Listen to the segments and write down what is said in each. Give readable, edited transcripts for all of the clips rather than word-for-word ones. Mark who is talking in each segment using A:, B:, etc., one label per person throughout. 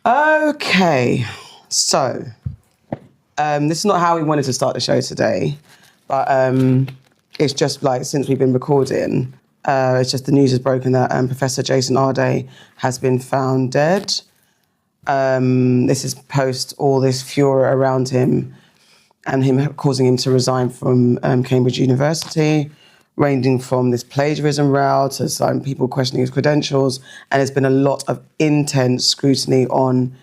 A: Okay, so this is not how we wanted to start the show today, but it's just like since we've been recording, it's just the news has broken that Professor Jason Arday has been found dead. This is post all this furor around him and him causing him to resign from Cambridge University, ranging from this plagiarism row to some people questioning his credentials, and there's been a lot of intense scrutiny on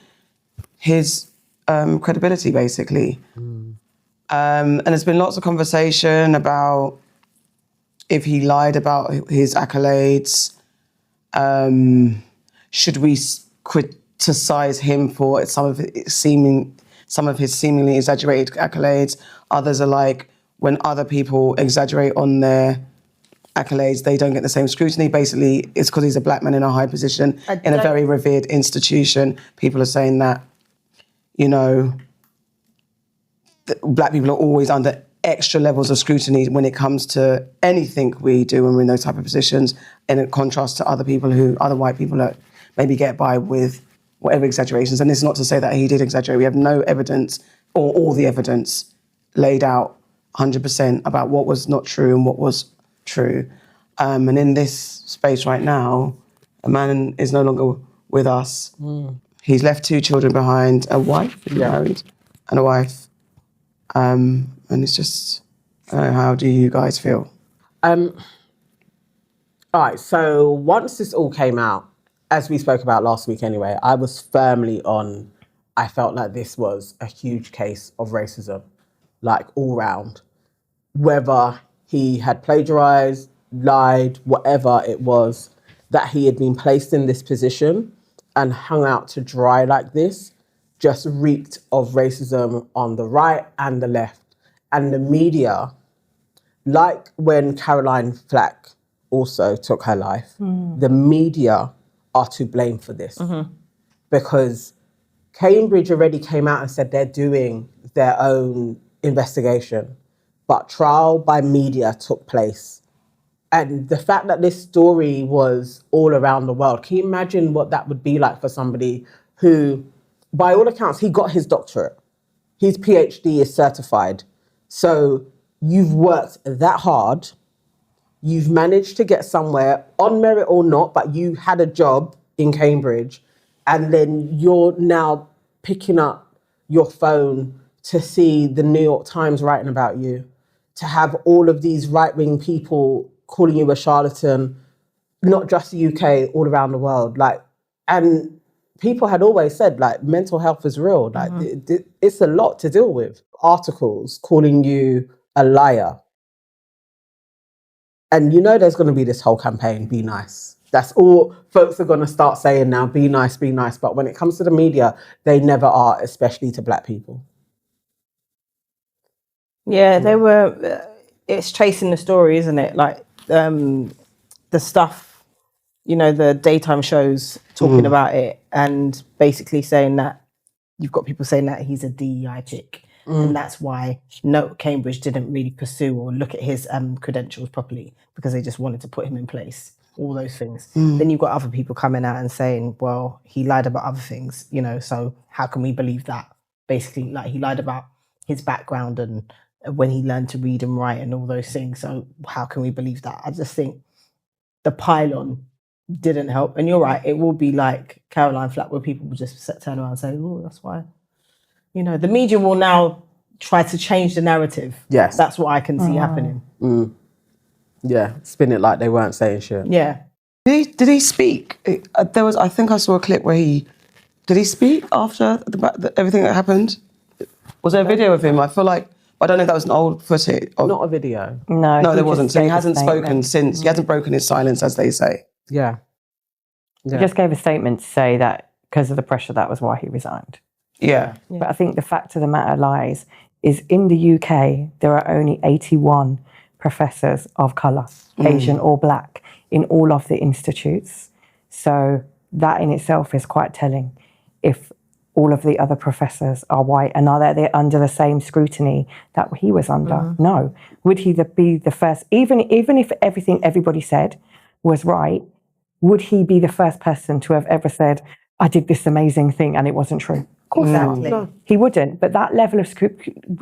A: his credibility, basically. And there's been lots of conversation about if he lied about his accolades. Should we criticise him for some of his seemingly exaggerated accolades? Others are like, when other people exaggerate on their accolades, they don't get the same scrutiny. Basically, it's because he's a black man in a high position in a very revered institution. People are saying that, you know, black people are always under extra levels of scrutiny when it comes to anything we do when we're in those type of positions, in contrast to other white people that maybe get by with whatever exaggerations. And it's not to say that he did exaggerate. We have no evidence, or all the evidence laid out 100% about what was not true and what was true. And in this space right now, a man is no longer with us. He's left 2 children behind, a wife, married, and a wife. And it's just, I don't know, how do you guys feel?
B: All right, so once this all came out, as we spoke about last week anyway, I was firmly on, I felt like this was a huge case of racism, like all round. Whether he had plagiarized, lied, whatever it was, that he had been placed in this position and hung out to dry like this just reeked of racism on the right and the left. And the media, like when Caroline Flack also took her life, the media are to blame for this. Because Cambridge already came out and said they're doing their own investigation, but trial by media took place. And the fact that this story was all around the world, can you imagine what that would be like for somebody who, by all accounts, he got his doctorate. His PhD is certified. So you've worked that hard, you've managed to get somewhere, on merit or not, but you had a job in Cambridge, and then you're now picking up your phone to see the New York Times writing about you, to have all of these right-wing people calling you a charlatan, not just the UK, all around the world. Like, and people had always said, like, mental health is real. Like, it's a lot to deal with. Articles calling you a liar. And you know there's going to be this whole campaign, be nice. That's all folks are going to start saying now, be nice, be nice. But when it comes to the media, they never are, especially to black people.
C: Yeah, they were, it's chasing the story, isn't it? Like, the stuff, you know, the daytime shows talking about it and basically saying that you've got people saying that he's a DEI chick. And that's why Cambridge didn't really pursue or look at his credentials properly, because they just wanted to put him in place, all those things. Then you've got other people coming out and saying, well, he lied about other things, you know, so how can we believe that? Basically, like, he lied about his background and when he learned to read and write and all those things. So how can we believe that? I just think the pylon didn't help. And you're right, it will be like Caroline Flack, where people will just turn around and say, oh, that's why. You know, the media will now try to change the narrative.
B: Yes.
C: That's what I can see happening.
B: Yeah, spin it like they weren't saying shit.
C: Yeah.
A: Did he speak? I think I saw a clip where did he speak after everything that happened? Was there a video of him? I feel like, I don't know if that was an old footage.
B: Not a video.
A: No, there wasn't. So he hasn't spoken since. He hasn't broken his silence, as they say.
B: Yeah.
D: He just gave a statement to say that because of the pressure, that was why he resigned.
A: Yeah.
D: But I think the fact of the matter lies is in the UK, there are only 81 professors of colour, Asian or black, in all of the institutes. So that in itself is quite telling. If all of the other professors are white, and are they under the same scrutiny that he was under? No. Would he be the first, even if everything everybody said was right, would he be the first person to have ever said, I did this amazing thing and it wasn't true. Of course
C: Exactly.
D: not. He wouldn't. But that level of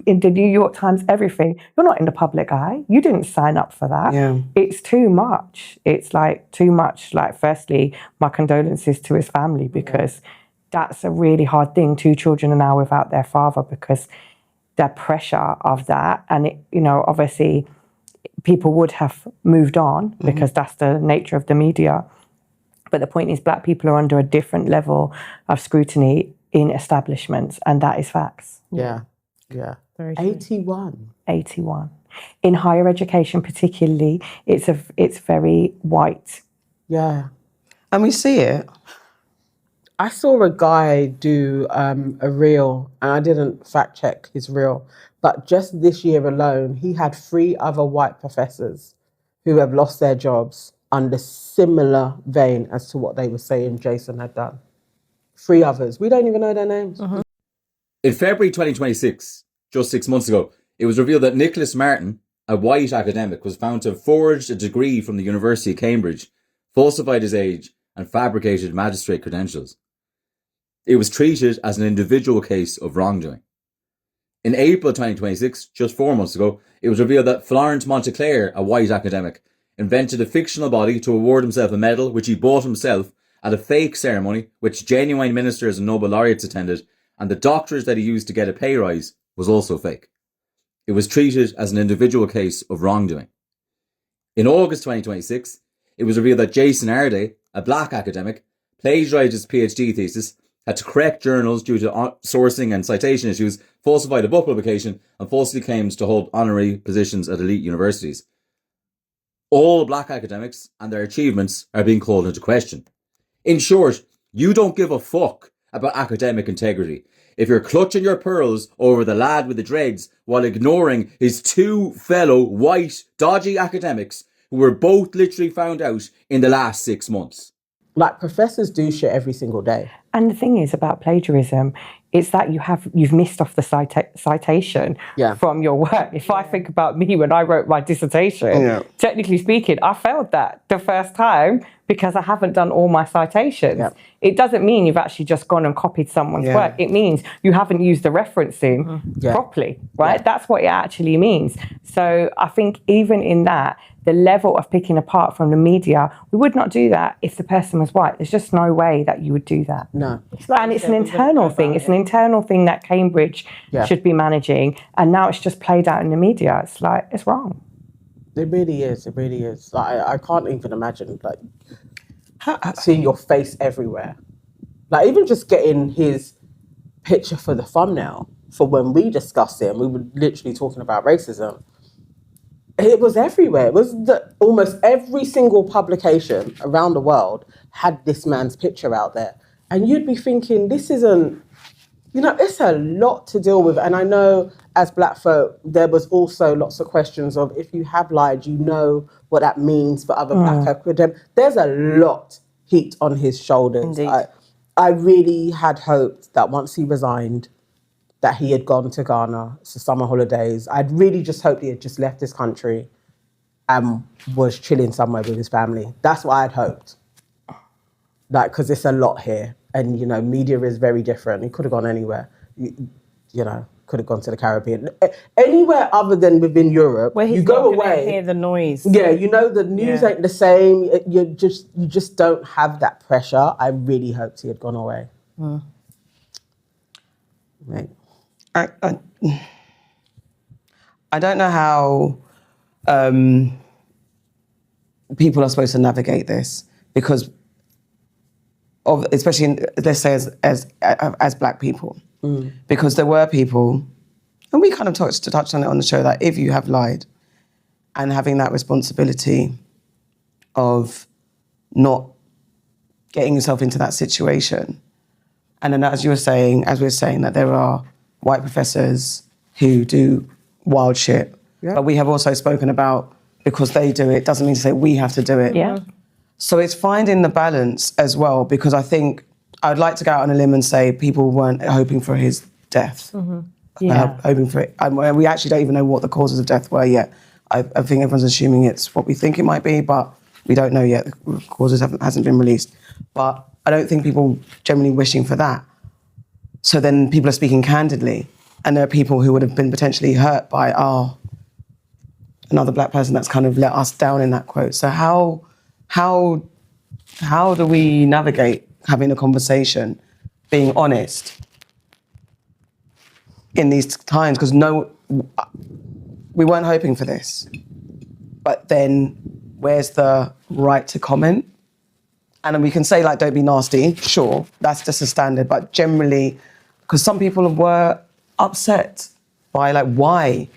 D: in the New York Times, everything, you're not in the public eye. You didn't sign up for that.
A: Yeah.
D: It's too much. It's like too much. Like, firstly, my condolences to his family, because that's a really hard thing. 2 children are now without their father because the pressure of that. And, it, you know, obviously people would have moved on because that's the nature of the media. But the point is, Black people are under a different level of scrutiny in establishments, and that is facts.
B: Yeah.
C: Very true.
B: 81.
D: 81. In higher education particularly, it's very white.
B: Yeah.
A: And we see it.
B: I saw a guy do a reel, and I didn't fact check his reel, but just this year alone, he had 3 other white professors who have lost their jobs under similar vein as to what they were saying Jason had done. 3 others. We don't even know their names.
E: In February 2026, just 6 months ago, it was revealed that Nicholas Martin, a white academic, was found to have forged a degree from the University of Cambridge, falsified his age, and fabricated magistrate credentials. It was treated as an individual case of wrongdoing. In April 2026, just 4 months ago, it was revealed that Florence Monteclair, a white academic, invented a fictional body to award himself a medal which he bought himself at a fake ceremony which genuine ministers and Nobel laureates attended, and the doctors that he used to get a pay rise was also fake. It was treated as an individual case of wrongdoing. In August 2026, it was revealed that Jason Arday, a black academic, plagiarised his PhD thesis, had to correct journals due to sourcing and citation issues, falsified a book publication, and falsely claimed to hold honorary positions at elite universities. All black academics and their achievements are being called into question. In short, you don't give a fuck about academic integrity if you're clutching your pearls over the lad with the dreads while ignoring his 2 fellow white dodgy academics who were both literally found out in the last 6 months.
B: Like, professors do shit every single day.
D: And the thing is about plagiarism, it's that you've missed off the citation from your work. If I think about me when I wrote my dissertation, technically speaking, I failed that the first time because I haven't done all my citations.
B: Yeah.
D: It doesn't mean you've actually just gone and copied someone's work. It means you haven't used the referencing properly, right?
B: Yeah.
D: That's what it actually means. So I think even in that, the level of picking apart from the media, we would not do that if the person was white. There's just no way that you would do that.
B: No.
D: And it's an internal thing. It's an internal thing that Cambridge should be managing. And now it's just played out in the media. It's like, it's wrong.
B: It really is. It really is. Like, I can't even imagine, like, seeing your face everywhere. Like, even just getting his picture for the thumbnail for when we discussed it, and we were literally talking about racism. It was everywhere. It was almost every single publication around the world had this man's picture out there. And you'd be thinking, this isn't, it's a lot to deal with. And I know as black folk, there was also lots of questions of, if you have lied, you know what that means for other black academics. There's a lot heaped on his shoulders.
C: Indeed.
B: I really had hoped that once he resigned, that he had gone to Ghana for summer holidays. I'd really just hoped he had just left this country and was chilling somewhere with his family. That's what I'd hoped. Like, because it's a lot here. And, media is very different. He could have gone anywhere. Could have gone to the Caribbean. Anywhere other than within Europe,
C: Where he's
B: you go
C: not gonna
B: away.
C: hear the noise.
B: Yeah, the news ain't the same. You just don't have that pressure. I really hoped he had gone away. Right.
A: I don't know how people are supposed to navigate this because of, especially let's say as black people, because there were people, and we kind of touched on it on the show, that if you have lied and having that responsibility of not getting yourself into that situation, and then as we were saying that there are white professors who do wild shit. Yeah. But we have also spoken about, because they do it, doesn't mean to say we have to do it.
D: Yeah.
A: So it's finding the balance as well, because I think I'd like to go out on a limb and say people weren't hoping for his death. Hoping for it. And we actually don't even know what the causes of death were yet. I think everyone's assuming it's what we think it might be, but we don't know yet. The causes hasn't been released. But I don't think people generally wishing for that. So then people are speaking candidly, and there are people who would have been potentially hurt by, another black person that's kind of let us down in that quote. So how do we navigate having a conversation, being honest in these times? Because we weren't hoping for this. But then where's the right to comment? And then we can say, like, don't be nasty. Sure, that's just a standard. But generally, because some people were upset by, like, why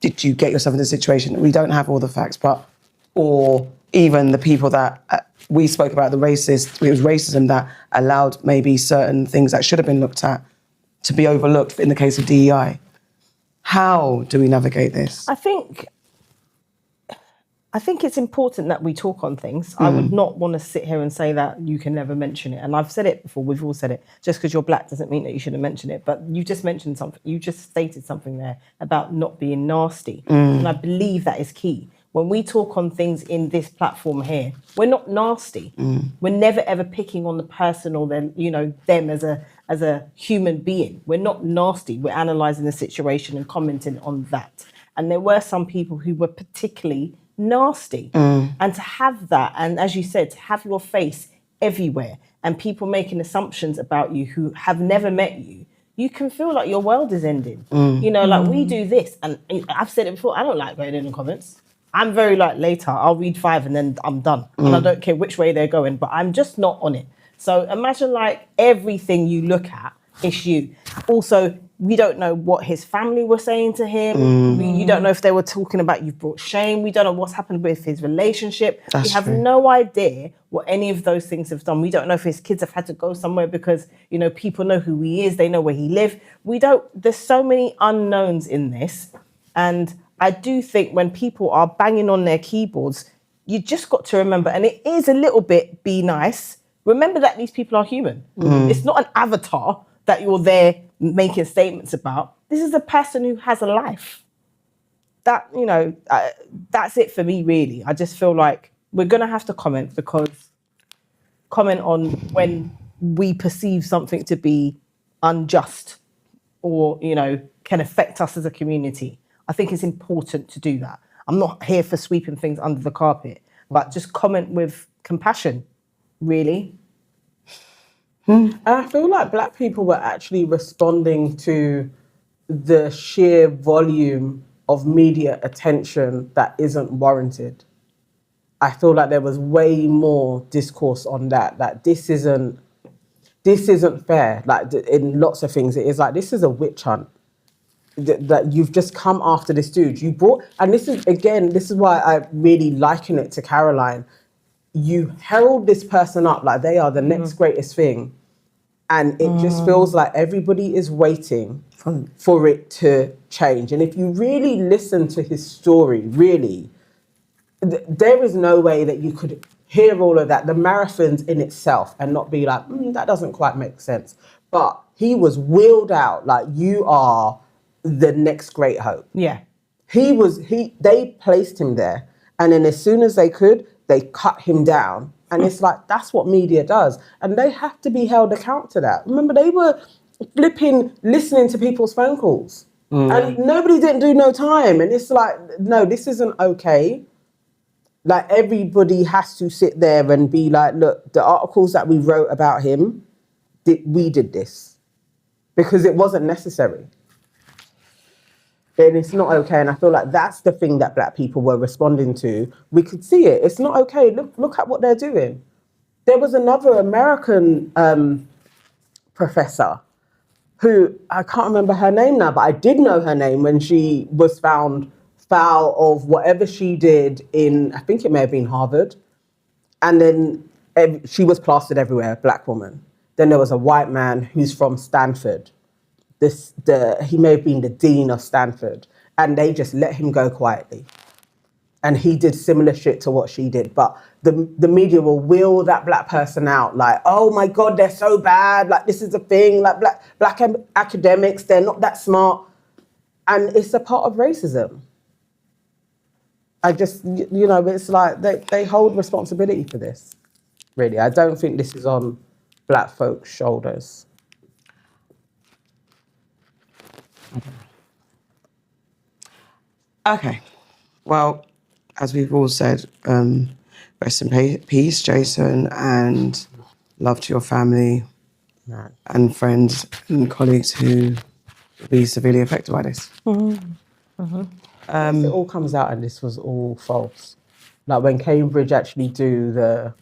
A: did you get yourself in this situation? We don't have all the facts, or even the people that we spoke about, it was racism that allowed maybe certain things that should have been looked at to be overlooked in the case of DEI. How do we navigate this?
C: I think it's important that we talk on things. I would not want to sit here and say that you can never mention it. And I've said it before, we've all said it. Just because you're black doesn't mean that you shouldn't mention it. But you just mentioned something, you just stated something there about not being nasty. And I believe that is key. When we talk on things in this platform here, we're not nasty. We're never ever picking on the person or them as a human being. We're not nasty. We're analysing the situation and commenting on that. And there were some people who were particularly nasty. And to have that, and as you said, to have your face everywhere and people making assumptions about you who have never met you, you can feel like your world is ending. Like we do this, and I've said it before, I don't like going in the comments. I'm very like, later, I'll read 5 and then I'm done. And I don't care which way they're going, but I'm just not on it. So imagine like everything you look at is you. Also, we don't know what his family were saying to him. You don't know if they were talking about you've brought shame. We don't know what's happened with his relationship. We have no idea what any of those things have done. We don't know if his kids have had to go somewhere because, people know who he is. They know where he lives. There's so many unknowns in this. And I do think when people are banging on their keyboards, you just got to remember, and it is a little bit be nice, remember that these people are human. It's not an avatar that you're there making statements about. This is a person who has a life. That, that's it for me, really. I just feel like we're going to have to comment on when we perceive something to be unjust or, can affect us as a community. I think it's important to do that. I'm not here for sweeping things under the carpet, but just comment with compassion, really.
B: And I feel like black people were actually responding to the sheer volume of media attention that isn't warranted. I feel like there was way more discourse on that this isn't fair. Like in lots of things, it is like, this is a witch hunt. That you've just come after this dude. And this is why I really liken it to Caroline. You herald this person up like they are the next greatest thing. And it just feels like everybody is waiting for it to change. And if you really listen to his story, really, there is no way that you could hear all of that, the marathons in itself, and not be like, that doesn't quite make sense. But he was wheeled out like, you are the next great hope.
C: Yeah.
B: They placed him there. And then as soon as they could, they cut him down. And it's like, that's what media does. And they have to be held account to that. Remember, they were listening to people's phone calls. And nobody didn't do no time. And it's like, no, this isn't okay. Like, everybody has to sit there and be like, look, the articles that we wrote about him, we did this. Because it wasn't necessary. And it's not okay. And I feel like that's the thing that black people were responding to. We could see it. It's not okay. Look at what they're doing. There was another American professor who, I can't remember her name now, but I did know her name when she was found foul of whatever she did in, I think it may have been Harvard. And then she was plastered everywhere, black woman. Then there was a white man who's from Stanford. He may have been the dean of Stanford, and they just let him go quietly. And he did similar shit to what she did. But the media will wheel that black person out like, oh my God, they're so bad. Like, this is a thing. Like, black academics, they're not that smart. And it's a part of racism. I just, it's like they hold responsibility for this. really. I don't think this is on black folks' shoulders.
A: Okay. Well, as we've all said, rest in peace, Jason, and love to your family and friends and colleagues who will be severely affected by this.
B: It all comes out and this was all false. Like when Cambridge actually do the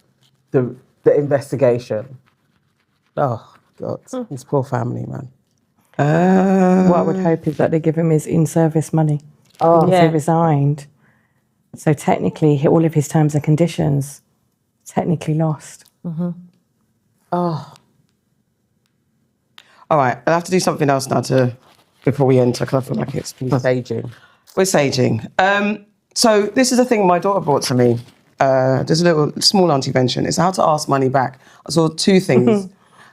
B: investigation. Oh God, his poor family, man.
D: What I would hope is that they give him his in-service money.
B: Oh,
D: He resigned. So technically, all of his terms and conditions technically lost.
B: oh,
A: All right, I'll have to do something else now before we enter Colourful Brackets.
B: saging.
A: We're saging. So this is a thing my daughter brought to me. There's a little small intervention. It's how to ask money back. I saw two things.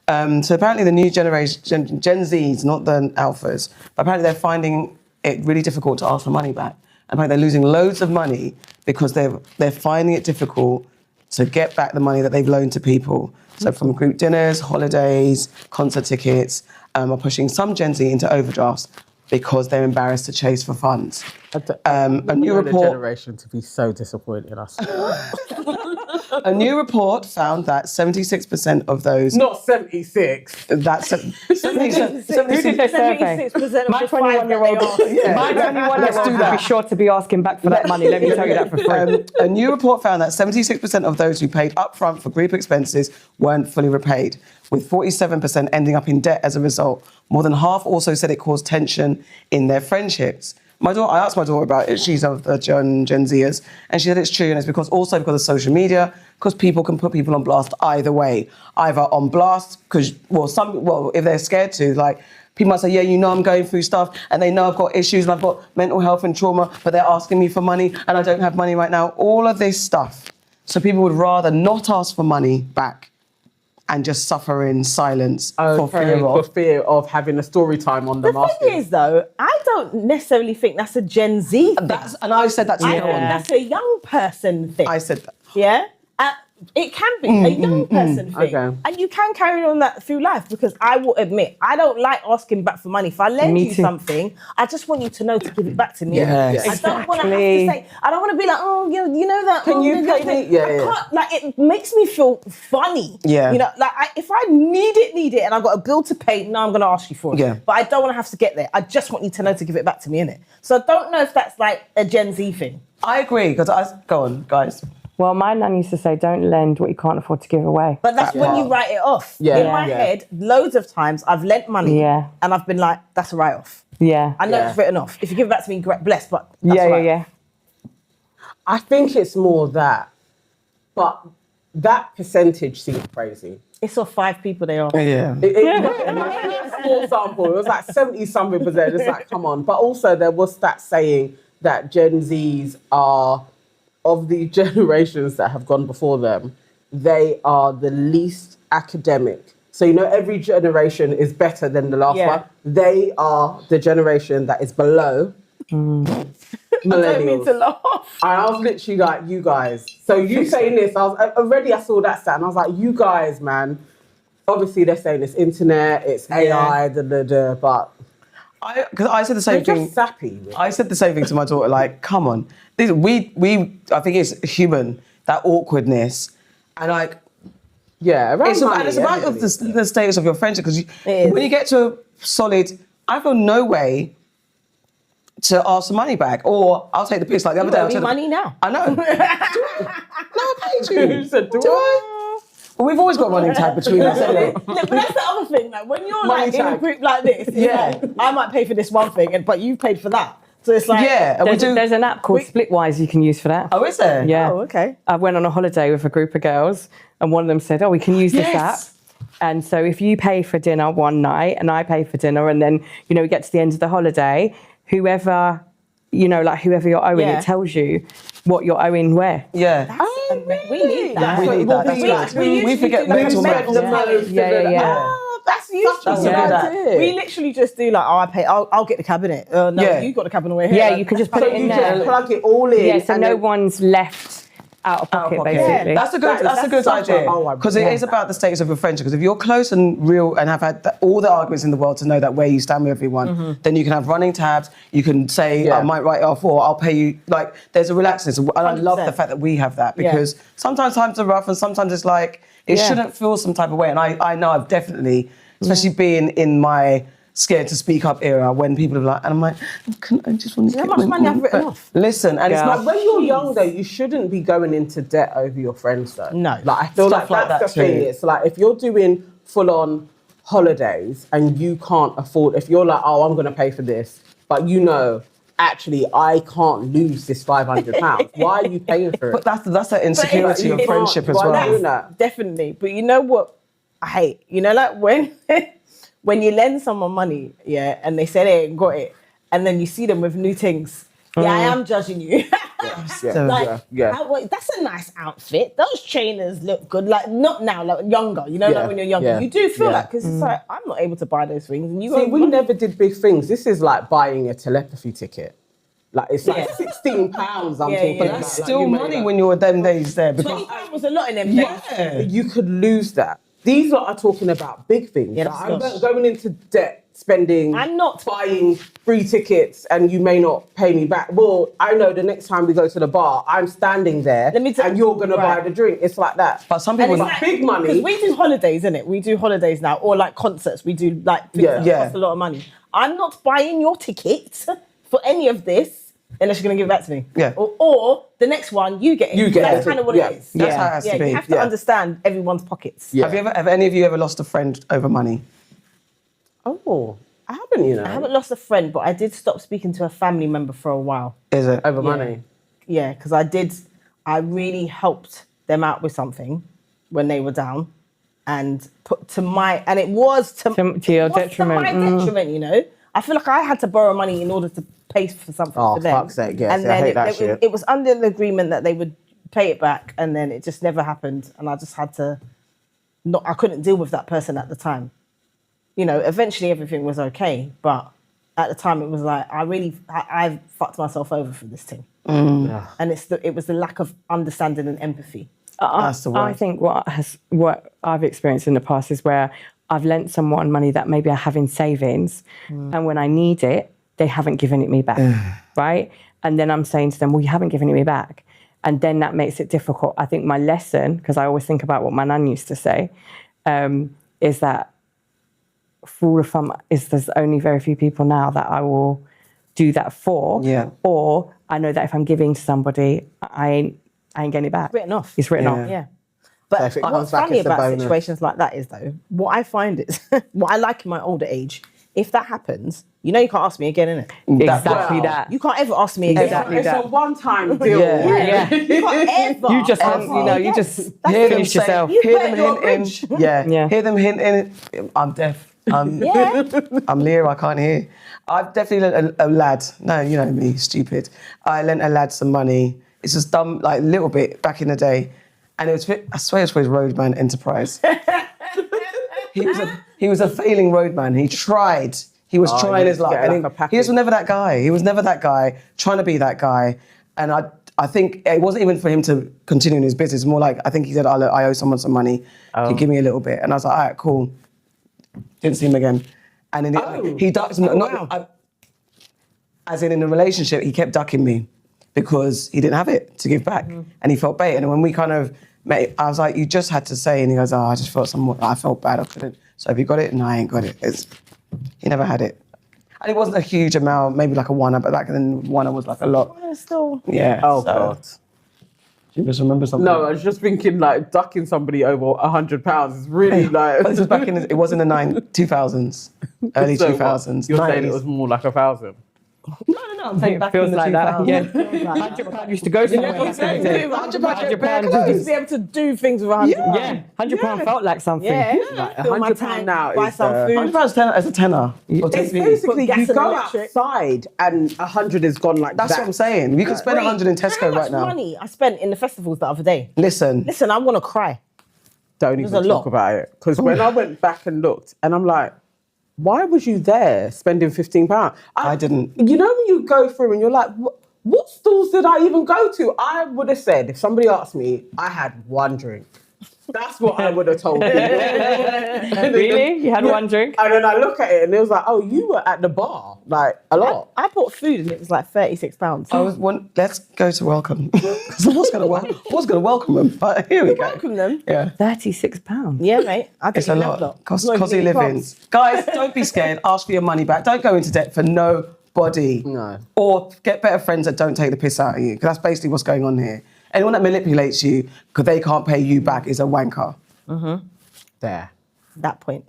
A: So apparently the new generation, Gen Zs, not the alphas, but apparently they're finding it really difficult to ask for money back. And apparently they're losing loads of money because they're finding it difficult to get back the money that they've loaned to people. So from group dinners, holidays, concert tickets, are pushing some Gen Z into overdrafts because they're embarrassed to chase for funds. A new report.
B: Generation to be so disappointed in us.
A: A new report found that 76% of those.
B: Not 76.
A: That's 76%.
D: Who did they survey?
C: 76% of
D: My
C: the five
D: 21-year-old. My 21-year-old would be sure to be asking back for that money. Let me tell you that for free.
A: A new report found that 76% of those who paid upfront for group expenses weren't fully repaid, with 47% ending up in debt as a result. More than half also said it caused tension in their friendships. I asked my daughter about it. She's of the Gen Zers, and she said it's true, and it's because of social media, because people can put people on blast either way. Either on blast, because, if they're scared to, like, people might say, yeah, you know I'm going through stuff, and they know I've got issues, and I've got mental health and trauma, but they're asking me for money, and I don't have money right now. All of this stuff. So people would rather not ask for money back and just suffer in silence for
B: fear of having a story time on them.
C: The thing is, though, I don't necessarily think that's a Gen Z thing.
A: And I said that to you.
C: I think that's a young person thing.
A: I said that.
C: Yeah? It can be a young person thing.
B: Okay.
C: And you can carry on that through life, because I will admit, I don't like asking back for money. If I lend you something, I just want you to know to give it back to me.
A: Yes.
C: I don't want to have to say, I don't want to be like, oh, you know that.
B: Can you pay me?
C: I can't, like, it makes me feel funny.
A: Yeah.
C: You know, like, if I need it, and I've got a bill to pay, now I'm going to ask you for it.
A: Yeah.
C: But I don't want to have to get there. I just want you to know to give it back to me, innit? So I don't know if that's like a Gen Z thing.
A: I agree, because go on, guys.
D: Well, my nan used to say, don't lend what you can't afford to give away.
C: But that's when you write it off.
B: Yeah.
C: In my head, loads of times I've lent money and I've been like, that's a write-off.
D: Yeah.
C: I know it's written off. If you give it back to me, blessed, but that's a write-off.
B: I think it's more that, but that percentage seems crazy.
C: It's of 5 people they are.
A: Yeah.
B: It small sample. It was like 70-something%. It's like, come on. But also there was stats saying that Gen Zs are, of the generations that have gone before them, they are the least academic. So, you know, every generation is better than the last one. They are the generation that is below millennials.
C: I don't mean to laugh.
B: And I was literally like, you guys. So you saying this, I saw that stat and I was like, you guys, man. Obviously they're saying it's internet, it's AI, but
A: Because I said the same
B: they're
A: thing.
B: just sappy. Really.
A: I said the same thing to my daughter. Like, come on, I think it's human, that awkwardness, and like,
B: around
A: it's about the status of your friendship. Because when you get to a solid, I feel no way to ask for money back, or I'll take the piss. Like the other day,
C: I need money now.
A: I know. Do I? No, I paid you.
B: You said, do
A: I? Well, we've always got running tag between us, anyway.
C: Look, but that's the other thing. Like when you're
B: Money
C: like in a
B: tag.
C: group like this, it's like, I might pay for this one thing, but you paid for that. So it's like,
D: There's an app called Splitwise you can use for that.
A: Oh, is there?
D: Yeah.
C: Oh, okay.
D: I went on a holiday with a group of girls, and one of them said, we can use this app. And so if you pay for dinner one night and I pay for dinner, and then, we get to the end of the holiday, whoever you're owing, it tells you what you're owing where.
A: Yeah.
C: We need that.
A: We need that. That's good. We forget mental math.
D: Yeah.
C: That's useful.
A: That's a good idea.
C: We literally just do like, I pay, I'll get the cabinet. No, you got the cabinet away here.
D: Yeah, you can just put it in there.
B: Just plug it all in.
D: Yeah, so no one's left out of pocket,
A: pocket.
D: basically.
A: That's a good
B: such
A: idea
B: a-
A: because it is about the status of your friendship. Because if you're close and real and have had all the arguments in the world to know that where you stand with everyone, then you can have running tabs. You can say I might write it off or I'll pay you. Like there's a relaxedness, and I love the fact that we have that because sometimes times are rough and sometimes it's like it shouldn't feel some type of way. And I know I've definitely, especially being in my scared to speak up era when people are like, and I'm like, I just want to
C: how much money I've written off?
A: Listen, and it's not
B: When you're younger, you shouldn't be going into debt over your friends, though.
C: No.
B: Like, I feel
A: Stuff
B: like
A: like
B: that's
A: that
B: the thing.
A: too.
B: It's like, if you're doing full-on holidays and you can't afford, if you're like, oh, I'm going to pay for this, but you know, actually, I can't lose this £500. Why are you paying for it?
A: But that's that insecurity of
B: But
A: friendship as
B: why
A: well.
B: doing that?
C: Definitely. But you know what I hate? You know, like when you lend someone money, and they say they ain't got it, and then you see them with new things. Yeah, I am judging you. That's a nice outfit. Those trainers look good. Like, not now, like younger. You know, like when you're younger. You do feel like, because it's like, I'm not able to buy those things. And you
B: See, we never did big things. This is like buying a telepathy ticket. Like, it's like £16 I'm talking
A: But
B: about.
A: that's
B: Like,
A: still
B: you
A: money
B: made
A: when you were them days there. Because
C: £20 was a lot in them days.
B: you could lose that. These lot are talking about big things.
C: Yeah,
B: Like,
C: that's
B: I'm going into debt, spending,
C: I'm not.
B: buying free tickets, and you may not pay me back. Well, I know the next time we go to the bar, I'm standing there, and you're going to buy the drink. It's like that.
A: But some people,
B: like big money.
C: Because we do holidays, innit? We do holidays now, or like concerts. We do like things that cost a lot of money. I'm not buying your ticket for any of this unless you're going to give it back to me.
A: Yeah.
C: Or the next one, you get it.
B: You get
C: That's
B: it.
C: kind of what
B: Yeah.
C: it is.
A: That's how it has to be.
C: You have to understand everyone's pockets.
B: Yeah.
A: have any of you ever lost a friend over money?
B: Oh, I haven't, you know.
C: I haven't lost a friend, but I did stop speaking to a family member for a while.
A: Is it?
B: Over money.
C: Yeah, because I really helped them out with something when they were down, and it was to
D: your detriment.
C: To my detriment, you know. I feel like I had to borrow money in order to pay for something for them.
B: Fuck's sake, yes.
C: And
B: I
C: then
B: hate that shit.
C: it was under the agreement that they would pay it back, and then it just never happened, and I just had to. I couldn't deal with that person at the time. You know, eventually everything was okay, but at the time it was like I fucked myself over for this thing, and it was the lack of understanding and empathy.
A: That's the word.
D: I think what I've experienced in the past is where I've lent someone money that maybe I have in savings, and when I need it, they haven't given it me back, right? And then I'm saying to them, well, you haven't given it me back. And then that makes it difficult. I think my lesson, because I always think about what my nan used to say, is that rule of thumb is there's only very few people now that I will do that for. Yeah. Or I know that if I'm giving to somebody, I ain't getting it back.
C: Written off.
D: It's written off.
C: Yeah. But what's funny about situations like that is, though, what I find is, what I like in my older age, if that happens, you know you can't ask me again, innit?
D: Exactly that.
C: You can't ever ask me again.
D: Exactly
B: It's
D: that.
B: a one-time deal.
C: Yeah. You can't ever.
D: You just, you just
A: hear them
D: finish yourself.
A: Hear them hinting. Yeah. Hear them hinting. I'm deaf. I'm Lear. I can't hear. I've definitely lent a lad. No, you know me, stupid. I lent a lad some money. It's just dumb, like a little bit back in the day, and it was. I swear it was for his roadman enterprise. He was a failing roadman. He tried. He was trying his luck. And he was never that guy. He was never that guy, trying to be that guy. And I think it wasn't even for him to continue in his business. More like, I think he said, I owe someone some money. Can you give me a little bit? And I was like, all right, cool. Didn't see him again. And then he ducked. As in a relationship, he kept ducking me because he didn't have it to give back. And he felt bait. And when we kind of met, I was like, you just had to say. And he goes, I just felt I felt bad. I couldn't. So have you got it? No, I ain't got it. He never had it. And it wasn't a huge amount, maybe like a $1, but back then $1 was like a lot.
C: Still.
A: Yeah.
B: Oh, God.
A: Do you just remember something?
B: No, I was just thinking like ducking somebody over £100 is really like...
A: This was back in, it was in the 2000s, early
B: So
A: 2000s.
B: You're saying it was more like 1,000?
A: No, I'm saying back
D: feels
A: in the
D: like
A: 2000s.
D: that. Yeah. £100 used to go somewhere.
C: £100 used to be able to do things with £100.
D: Yeah, £100 felt like something.
C: Yeah.
B: Like
C: Fill my
B: £100
C: tank,
B: now
C: buy
B: is
C: some food.
A: £100 as a tenner.
B: It's basically
C: Put gas
B: you
C: and
B: go
C: electric.
B: outside and 100 is gone like
A: That's
B: that.
A: what I'm saying. You can spend 100 in Tesco
C: How much
A: right now.
C: money I spent in the festivals the other day?
A: Listen,
C: I want to cry.
B: Don't even
C: a
B: talk
C: lot.
B: about it. Because when I went back and looked, and I'm like, why was you there spending £15?
A: I didn't.
B: You know when you go through and you're like, what stores did I even go to? I would have said, if somebody asked me, I had one drink. That's what I would have told you.
D: Really? You had one drink?
B: And then I look at it and it was like, oh, you were at the bar, like a lot.
C: I bought food and it was like £36.
A: Let's go to welcome. Because I was going to welcome them, but here we go.
C: Welcome them.
A: Yeah.
D: £36.
C: Yeah, mate. I
A: It's a lot. Cosy livings. Guys, don't be scared. Ask for your money back. Don't go into debt for nobody.
B: No.
A: Or get better friends that don't take the piss out of you. Because that's basically what's going on here. Anyone that manipulates you because they can't pay you back is a wanker.
B: There.
C: That point.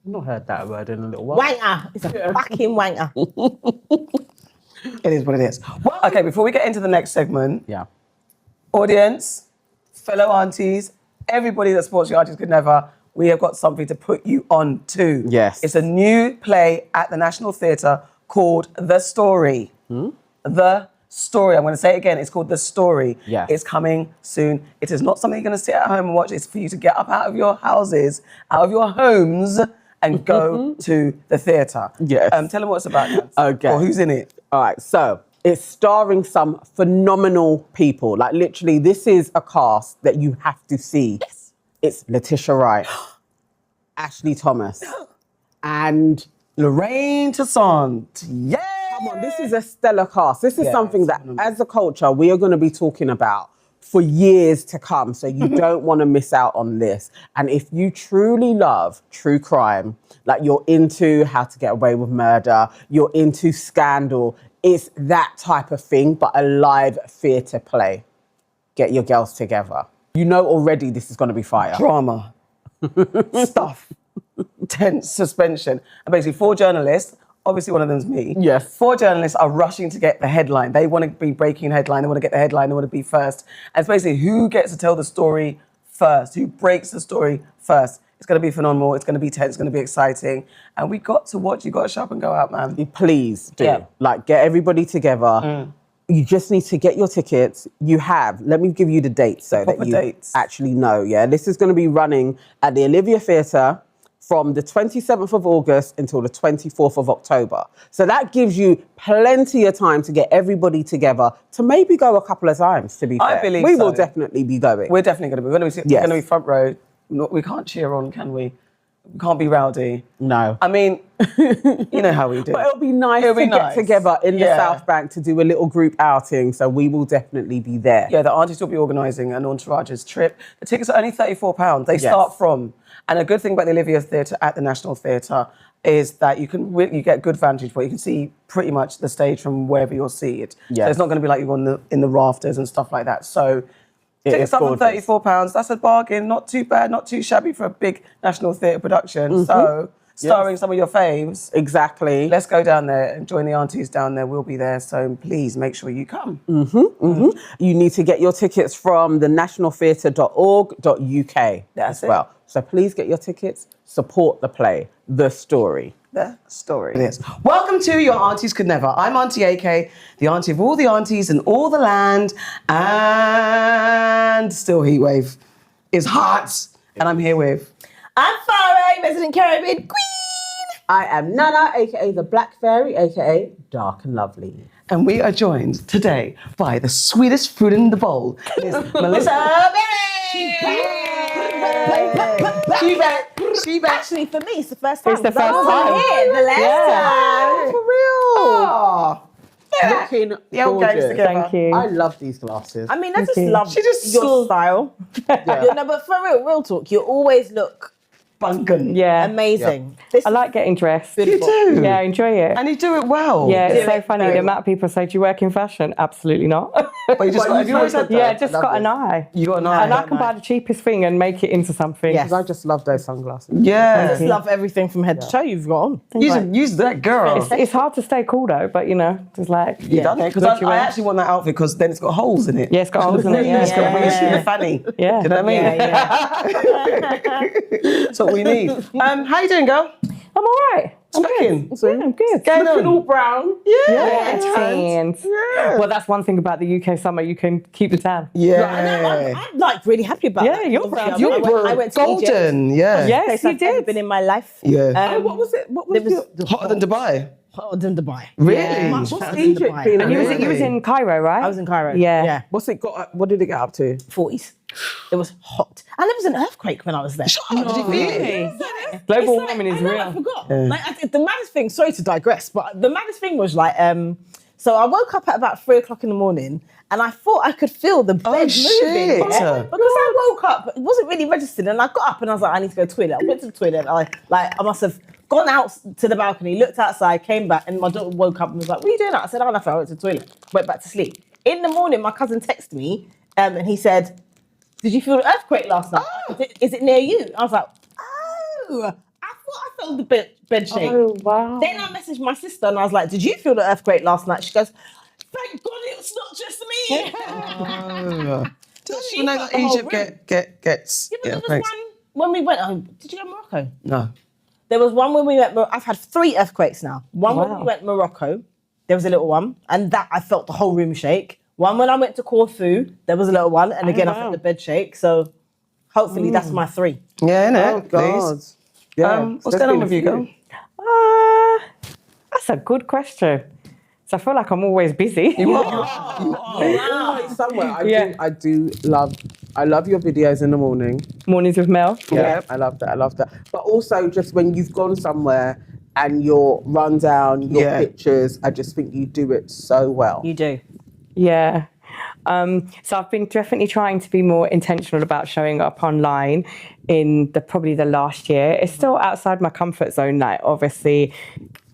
B: I've not heard that word in a little while.
C: Wanker. It's a fucking wanker.
A: It is what it is. Well, okay, before we get into the next segment,
B: Yeah.
A: audience, fellow aunties, everybody that supports Your Aunties Could Never, we have got something to put you on to.
B: Yes.
A: It's a new play at the National Theatre called The Story. The Story. I'm going to say it again. It's called The Story.
B: Yeah.
A: It's coming soon. It is not something you're going to sit at home and watch. It's for you to get up out of your houses, out of your homes, and go to the theatre.
B: Yes.
A: Tell them what it's about. Nance.
B: Okay.
A: Or who's in it.
B: All right, so it's starring some phenomenal people. Like literally, this is a cast that you have to see. Yes. It's Letitia Wright, Ashley Thomas, and
A: Lorraine Toussaint. Yeah.
B: come on, this is a stellar cast. This is
A: Yeah,
B: something
A: it's
B: that,
A: phenomenal.
B: as a culture, we are going to be talking about for years to come. So you don't want to miss out on this. And if you truly love true crime, like you're into How to Get Away with Murder, you're into Scandal, it's that type of thing, but a live theatre play. Get your girls together. You know already this is going to be fire.
A: Drama. Stuff. Tense suspension. And basically 4 journalists, obviously one of them's me.
B: Yes.
A: 4 journalists are rushing to get the headline. They want to be breaking headline. They want to get the headline. They want to be first. And it's basically who gets to tell the story first, who breaks the story first. It's going to be phenomenal. It's going to be tense. It's going to be exciting. And we got to watch. You got to shut up and go out, man.
B: Please do.
A: Yeah.
B: Like, get everybody together. You just need to get your tickets. Let me give you the dates so that
A: proper
B: you
A: dates.
B: actually know. Yeah, this is going to be running at the Olivia Theatre from the 27th of August until the 24th of October. So that gives you plenty of time to get everybody together to maybe go a couple of times, to be fair.
A: I believe
B: we
A: so.
B: will definitely be going.
A: We're definitely going to be. We're going to be,
B: Yes.
A: we're going to be front row. We can't cheer on, can we? We can't be rowdy.
B: No.
A: I mean, you know how we do.
B: But it'll be nice
A: It'll
B: to
A: be
B: get
A: nice.
B: together in the
A: Yeah.
B: South Bank to do a little group outing. So we will definitely be there.
A: Yeah, the Aunties will be organising an Entourage's trip. The tickets are only £34. They start from. And a good thing about the Olivia Theatre at the National Theatre is that you get good vantage point. You can see pretty much the stage from wherever you're seated.
B: Yes.
A: So it's not going to be like you're in the rafters and stuff like that. So
B: It
A: tickets
B: is
A: up for
B: gorgeous.
A: £34. That's a bargain. Not too bad, not too shabby for a big National Theatre production. So starring some of your faves.
B: Exactly.
A: Let's go down there and join the Aunties down there. We'll be there. So please make sure you come.
B: You need to get your tickets from the nationaltheatre.org.uk
A: That's
B: as
A: it.
B: well. So please get your tickets, support the play, The Story.
A: The Story. It is. Welcome to Your Aunties Could Never. I'm Auntie AK, the auntie of all the aunties in all the land, and still Heatwave is hot. And I'm here with...
C: I'm Farah, resident Caribbean queen.
B: I am Nana, aka the Black Fairy, aka Dark and Lovely.
A: And we are joined today by the sweetest fruit in the bowl. It is Melissa Berry. She back.
C: Actually, for me, it's the first time.
D: It's the
C: because I
D: first
C: wasn't
D: time.
C: here the last time.
B: For real.
A: Oh,
B: Looking
A: the old gangs
B: gorgeous.
A: together.
D: Thank you.
B: I love these glasses.
C: I mean, I just
D: you.
C: love
A: She just
C: your style.
B: Yeah.
C: No, but for real talk, you always look
A: Bunkin.
D: Yeah.
C: amazing. This
D: I like getting dressed.
A: You do.
D: Yeah, I enjoy it.
A: And you do it well.
D: Yeah, it's
C: Do
D: so
C: it
D: funny.
C: very
D: The amount of people say, do you work in fashion? Absolutely not.
A: But you just
B: But
A: have you always had that?
D: Yeah, just
B: Love
D: got an
B: this.
D: eye.
A: You got an eye.
D: And I can buy the cheapest thing and make it into something.
C: Yes.
B: I just love those sunglasses.
C: I
A: Yeah.
C: just love everything from head to toe you've got on.
A: Use that girl.
D: It's hard to stay cool though, but you know, just like...
A: You done it? Because
D: What you
A: I
D: wear?
A: actually want that outfit because then it's got holes in it.
D: Yeah, it's got holes in it, yeah.
A: It's got
C: Yeah.
A: a fanny.
D: Yeah.
A: Do you know what I mean? That's what we need. How you doing, girl?
D: I'm all right. I'm
A: Smacking.
D: good. Yeah, I'm good.
A: Going
B: Looking
A: on.
B: all brown.
A: Yeah.
D: Tanned.
A: Yeah.
D: Well, that's one thing about the UK summer. You can keep the tan.
A: Yeah.
C: I'm like really happy about
D: Yeah,
C: that.
D: you're
C: Obviously,
D: brown.
C: I went to Egypt.
A: golden. Yeah.
D: Yes,
C: Place
D: you
C: I've ever
D: did.
C: been in my life.
A: Yeah.
B: What was it? What was
C: There was
B: the
A: Hotter than Dubai.
C: I was in Dubai.
A: Really?
C: Yeah.
B: What's
C: I was in
B: Egypt
C: Dubai.
B: been?
D: And you was in Cairo, right?
C: I was in Cairo.
D: Yeah.
C: Yeah.
B: What did it get up to?
C: 40s. It was hot. And there was an earthquake when I was there.
A: Did you feel it?
D: Global
C: It's
D: warming is
C: I know,
D: real.
C: I forgot. The maddest thing, sorry to digress, but the maddest thing was like, so I woke up at about 3 o'clock in the morning and I thought I could feel the bed moving.
A: shit.
C: Yeah? Because I woke up, it wasn't really registered, and I got up and I was like, I need to go to the toilet. I went to the toilet and I must have gone out to the balcony, looked outside, came back, and my daughter woke up and was like, what are you doing? I said, oh, nothing, I went to the toilet. Went back to sleep. In the morning, my cousin texted me and he said, did you feel the earthquake last night? Is it near you? I was like, oh, I thought I felt the bed shake.
D: Oh, wow.
C: Then I messaged my sister and I was like, did you feel the earthquake last night? She goes, thank God it's not just me.
A: Didn't you know that Egypt gets
C: Yeah, but there was
A: earthquakes?
C: one when we went home. Did you go to Morocco?
A: No.
C: There was one when we went, I've had 3 earthquakes now. One when
D: Wow.
C: we went to Morocco, there was a little one, and that I felt the whole room shake. One when I went to Corfu, there was a little one, and again I felt the bed shake. So hopefully that's my 3.
A: Yeah, no.
B: Oh God.
A: Please.
B: Yeah.
A: What's going on with you, girl?
D: That's a good question. So I feel like I'm always busy.
B: Always somewhere.
D: Yeah.
B: I love your videos in the morning.
D: Mornings with Mel.
B: Yeah, I love that. But also just when you've gone somewhere and your rundown, your pictures, I just think you do it so well.
C: You do.
D: Yeah. So I've been definitely trying to be more intentional about showing up online in probably the last year. It's still outside my comfort zone, like obviously.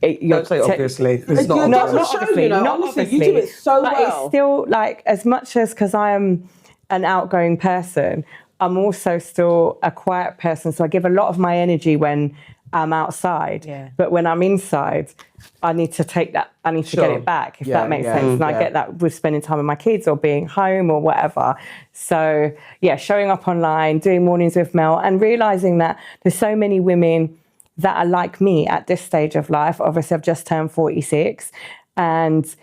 A: Don't say obviously. It's
B: Not
A: not
B: obviously.
D: Not
B: Honestly,
D: obviously.
B: you do it so
D: but
B: well.
D: it's still like, as much as, because I am an outgoing person, I'm also still a quiet person. So I give a lot of my energy when I'm outside.
C: Yeah.
D: But when I'm inside, I need to take that, I need to get it back, if that makes sense. And I get that with spending time with my kids or being home or whatever. So yeah, showing up online, doing mornings with Mel, and realizing that there's so many women that are like me at this stage of life. Obviously, I've just turned 46, and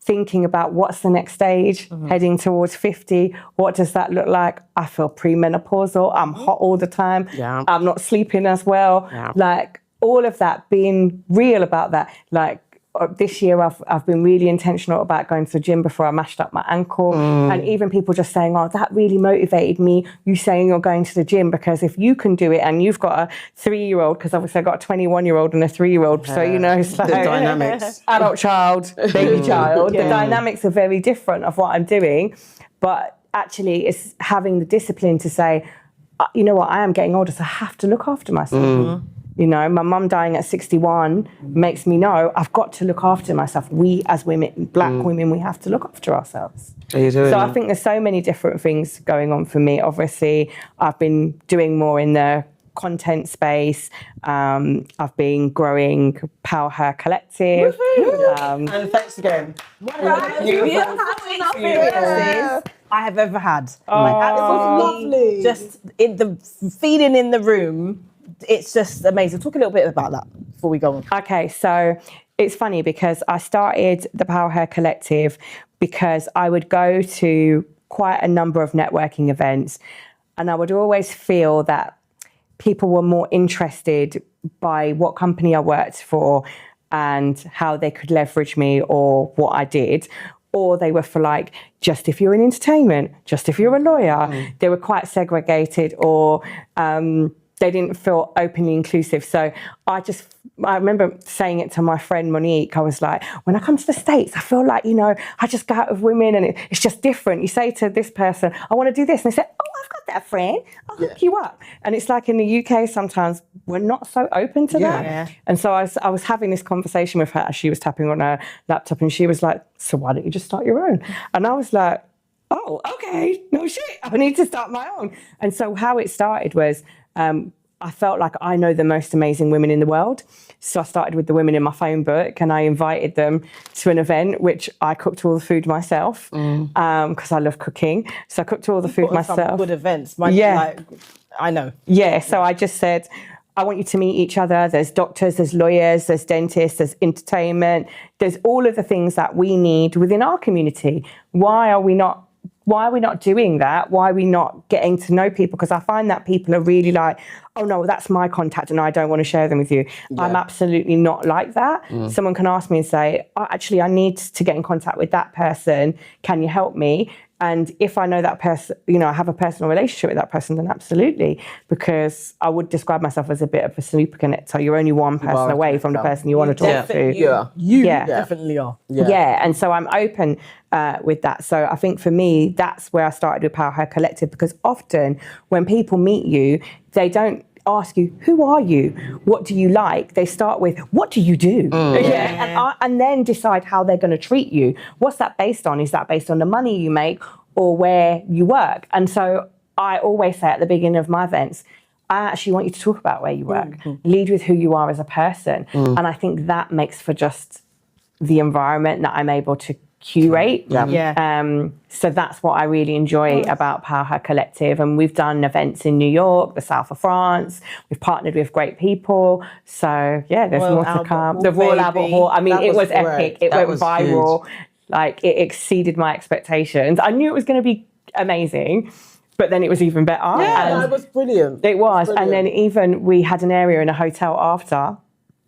D: thinking about what's the next stage, heading towards 50. What does that look like? I feel premenopausal. I'm hot all the time.
B: Yeah.
D: I'm not sleeping as well.
B: Yeah.
D: Like all of that, being real about that. Like this year, I've been really intentional about going to the gym before I mashed up my ankle. And even people just saying, oh, that really motivated me, you saying you're going to the gym, because if you can do it and you've got a 3-year-old, because obviously I've got a 21-year-old and a 3-year-old, so you know, it's like
A: The dynamics.
D: adult child, baby child. The dynamics are very different of what I'm doing, but actually it's having the discipline to say, you know what, I am getting older, so I have to look after myself. You know, my mum dying at 61 makes me know I've got to look after myself. We as women, black women, we have to look after ourselves. So I think there's so many different things going on for me. Obviously, I've been doing more in the content space. I've been growing PowHer Collective.
A: And thanks again.
C: Experiences I have ever had. Like, absolutely
B: lovely.
C: Just in the feeling in the room, it's just amazing. Talk a little bit about that before we go on.
D: Okay, so it's funny because I started the PowHer Collective because I would go to quite a number of networking events, and I would always feel that people were more interested by what company I worked for and how they could leverage me or what I did. Or they were for like, just if you're in entertainment, just if you're a lawyer. They were quite segregated, or they didn't feel openly inclusive. So I remember saying it to my friend Monique. I was like, when I come to the States, I feel like, you know, I just go out with women and it's just different. You say to this person, I want to do this. And they say, oh, I've got that friend. I'll hook you up. And it's like in the UK, sometimes we're not so open to that.
C: Yeah.
D: And so I was having this conversation with her as she was tapping on her laptop, and she was like, so why don't you just start your own? And I was like, oh, okay, no shit. I need to start my own. And so how it started was, I felt like I know the most amazing women in the world. So I started with the women in my phone book, and I invited them to an event, which I cooked all the food myself because I love cooking. So I cooked all the food myself.
C: Some good events. I know.
D: Yeah, so I just said, I want you to meet each other. There's doctors, there's lawyers, there's dentists, there's entertainment. There's all of the things that we need within our community. Why are we not why are we not doing that? Why are we not getting to know people? Because I find that people are really like, oh no, that's my contact and I don't want to share them with you. I'm absolutely not like that. Someone can ask me and say, oh, actually, I need to get in contact with that person. Can you help me? And if I know that person, you know, I have a personal relationship with that person, then absolutely, because I would describe myself as a bit of a sleeper connector. You're only one person away from the person you want to talk to.
C: You definitely are.
D: Yeah, and so I'm open with that. So I think for me, that's where I started with PowHer Collective, because often when people meet you, they don't ask you, who are you? What do you like? They start with, what do you do? And then decide how they're going to treat you. What's that based on? Is that based on the money you make or where you work? And so I always say at the beginning of my events, I actually want you to talk about where you work. Lead with who you are as a person. And I think that makes for just the environment that I'm able to curate. So that's what I really enjoy about PowHer Collective. And we've done events in New York, the south of France. We've partnered with great people. So yeah, there's more to come. The Royal Albert Hall. I mean, it was epic. It went viral. Like, it exceeded my expectations. I knew it was going to be amazing, but then it was even better.
B: It was brilliant.
D: It was. And then even we had an area in a hotel after.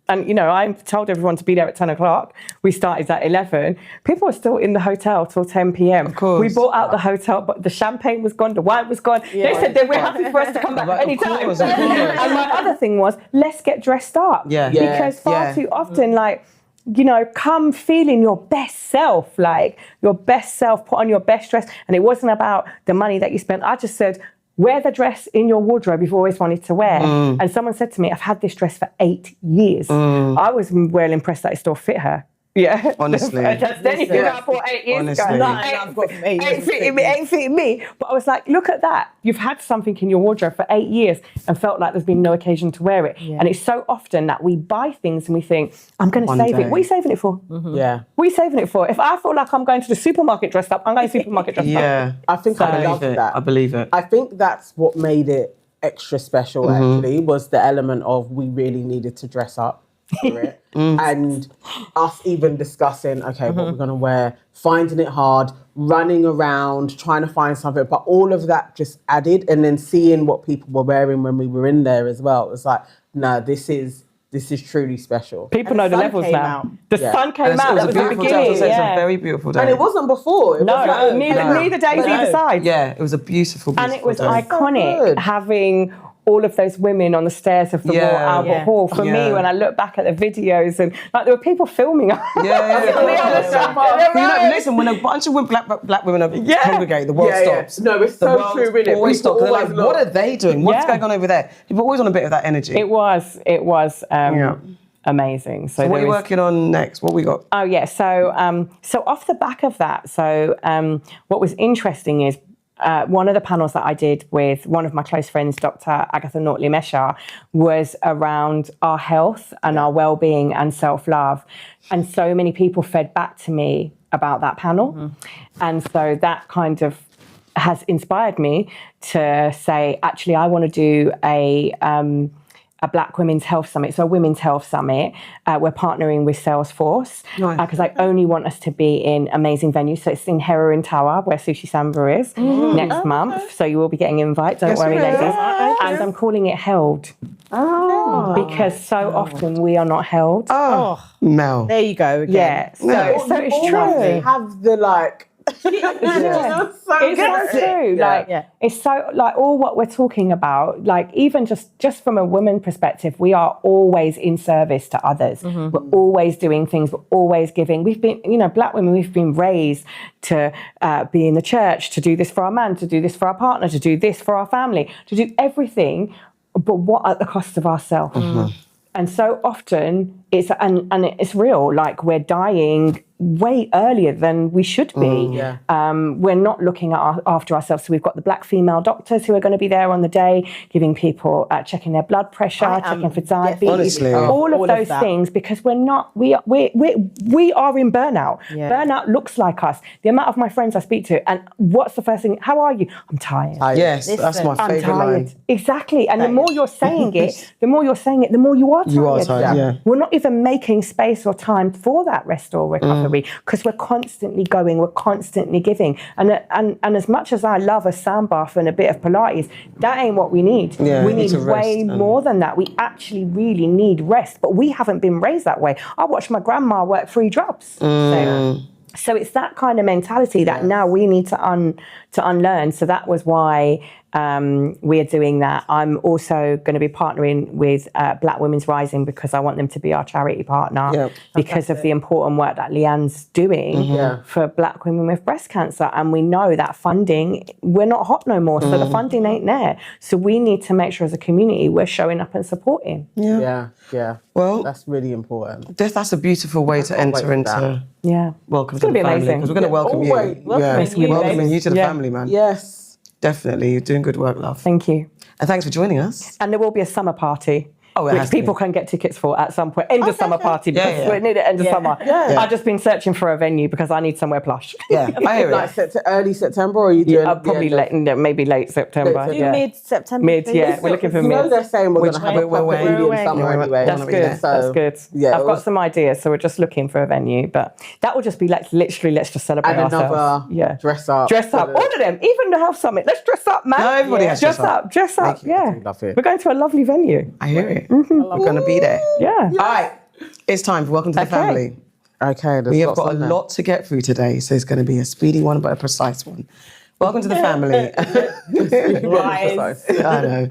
D: And, you know, I told everyone to be there at 10 o'clock. We started at 11. People were still in the hotel till 10 p.m.
A: Of course.
D: We bought out the hotel, but the champagne was gone, the wine was gone. They said they were happy for us to come back any time. And my other thing was, let's get dressed up. Because far too often, like, you know, come feeling your best self, like your best self, put on your best dress. And it wasn't about the money that you spent. I just said, wear the dress in your wardrobe you've always wanted to wear. And someone said to me, I've had this dress for 8 years. I was well impressed that it still fit her. Yeah.
A: Honestly.
D: That's then if you got for 8 years
A: Honestly.
D: ago.
C: I've got from 8 years.
D: Ain't fitting me. But I was like, look at that. You've had something in your wardrobe for 8 years and felt like there's been no occasion to wear it. And it's so often that we buy things and we think, I'm going to save it. What are you saving it for? What are you saving it for? If I feel like I'm going to the supermarket dressed up, I'm going to the supermarket dressed up.
B: I think I love that.
A: I believe it.
B: I think that's what made it extra special, actually, was the element of we really needed to dress up for it. And us even discussing, okay, what we're going to wear, finding it hard, running around, trying to find something. But all of that just added, and then seeing what people were wearing when we were in there as well. It was like, no, this is truly special.
D: People know the levels now. The sun came out.
A: It was a beautiful day. It was a very beautiful day.
B: And it wasn't before.
D: Neither days either side.
A: Yeah, it was a beautiful day.
D: And it was iconic having all of those women on the stairs of the Royal Albert Hall. For me, when I look back at the videos, and like there were people filming us.
A: Listen, when a bunch of black women are congregate, the world stops.
B: No, it's so true, really.
A: Always stops. They're like, what are they doing? What's going on over there? People always on a bit of that energy.
D: It was amazing. So
A: what are you working on next? What we got?
D: Oh yeah, so off the back of that, what was interesting is one of the panels that I did with one of my close friends, Dr. Agatha Nortley-Mesha, was around our health and our well-being and self-love. And so many people fed back to me about that panel. And so that kind of has inspired me to say, actually, I want to do a Black Women's Health Summit, so a Women's Health Summit. We're partnering with Salesforce because I only want us to be in amazing venues. So it's in Heroin Tower, where Sushi Samba is, next month. So you will be getting invites, don't worry, ladies. And I'm calling it Held. Because so often we are not held.
A: Mel.
C: There you go again.
D: Yeah, so it's true.
B: Have the
D: It's so true. It's so like all what we're talking about, like even just from a woman perspective, we are always in service to others. We're always doing things, we're always giving. We've been, Black women, we've been raised to be in the church, to do this for our man, to do this for our partner, to do this for our family, to do everything, but what at the cost of ourselves? And so often it's real, like we're dying way earlier than we should be. We're not looking after ourselves. So we've got the Black female doctors who are going to be there on the day, giving people, checking their blood pressure, checking for diabetes, all of those things, because we are in burnout. Burnout looks like us. The amount of my friends I speak to, and what's the first thing? How are you? I'm tired.
A: Yes, that's my favourite line.
D: Exactly. And the more you're saying it, the more you are tired.
A: You are tired,
D: We're not even making space or time for that rest or recovery. we? Because we're constantly going, we're constantly giving. And as much as I love a sound bath and a bit of Pilates, that ain't what we need.
A: Yeah,
D: we
A: you need
D: need
A: to rest,
D: way more than that. We actually really need rest, but we haven't been raised that way. I watched my grandma work 3 jobs. So it's that kind of mentality that now we need to unlearn. So that was why we are doing that. I'm also going to be partnering with Black Women's Rising because I want them to be our charity partner because of the important work that Leanne's doing for Black women with breast cancer. And we know that funding, we're not hot no more, so the funding ain't there. So we need to make sure as a community we're showing up and supporting.
B: Well, that's really important.
A: That's a beautiful way to enter into welcome to the family. Because we're going to welcome you. Welcoming you to the family, man.
B: Yes.
A: Definitely. You're doing good work, love.
D: Thank you.
A: And thanks for joining us.
D: And there will be a summer party. Which people can get tickets for at some point. End of summer party because we need it end of summer. I've just been searching for a venue because I need somewhere plush.
A: I hear it.
B: Like early September, or are you doing?
D: Probably maybe late September.
C: Mid-September.
D: We're looking for mid.
B: You know they're saying we're going to have a proper Indian summer anyway.
D: That's good. That's good. Yeah, I've got some ideas, so we're just looking for a venue, but that will just be like literally let's just celebrate ourselves.
B: Another dress up.
D: All of them, even the Health Summit. Let's dress up, man.
A: No, everybody has
D: dress up. Dress up. Yeah,
B: love it.
D: we're going to a lovely venue.
A: I hear it. We're going to be there.
D: Yeah.
A: All right. It's time for Welcome to the Family.
B: Okay.
A: We have got a lot to get through today, so it's going to be a speedy one, but a precise one. Welcome to the family. I know.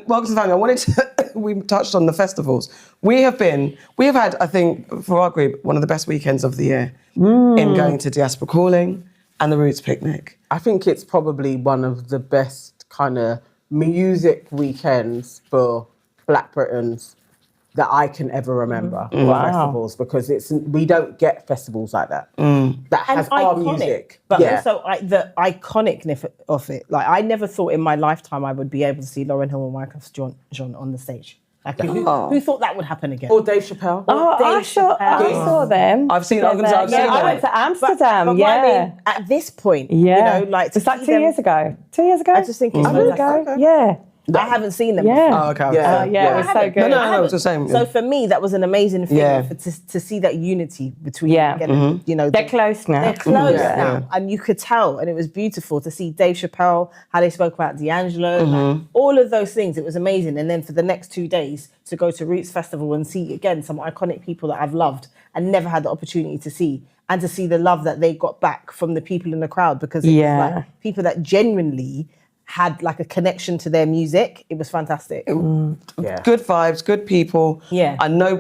A: Welcome to the family. I wanted to, we touched on the festivals. We have had, I think, for our group, one of the best weekends of the year in going to Diaspora Calling and the Roots Picnic.
B: I think it's probably one of the best kind of music weekends for Black Britons that I can ever remember. Festivals, because we don't get festivals like that. That has our music.
C: But also the iconicness of it. Like, I never thought in my lifetime I would be able to see Lauryn Hill and Michael John on the stage. Like, who thought that would happen again?
B: Or Dave Chappelle.
D: I saw them.
A: I've seen them.
D: I went to Amsterdam.
C: But I mean, at this point, you know, like,
D: it's like 2 years ago. 2 years ago.
C: I just think it's
D: ago. Yeah.
C: I haven't seen them before.
D: It was so good.
A: No, it's the same.
C: So for me, that was an amazing thing to see that unity between again, you know,
D: they're close now.
C: They're close now, and you could tell, and it was beautiful to see Dave Chappelle, how they spoke about D'Angelo, like, all of those things. It was amazing, and then for the next 2 days to go to Roots Festival and see again some iconic people that I've loved and never had the opportunity to see, and to see the love that they got back from the people in the crowd, because it was like people that genuinely had like a connection to their music. It was fantastic.
A: Good vibes, good people.
C: Yeah.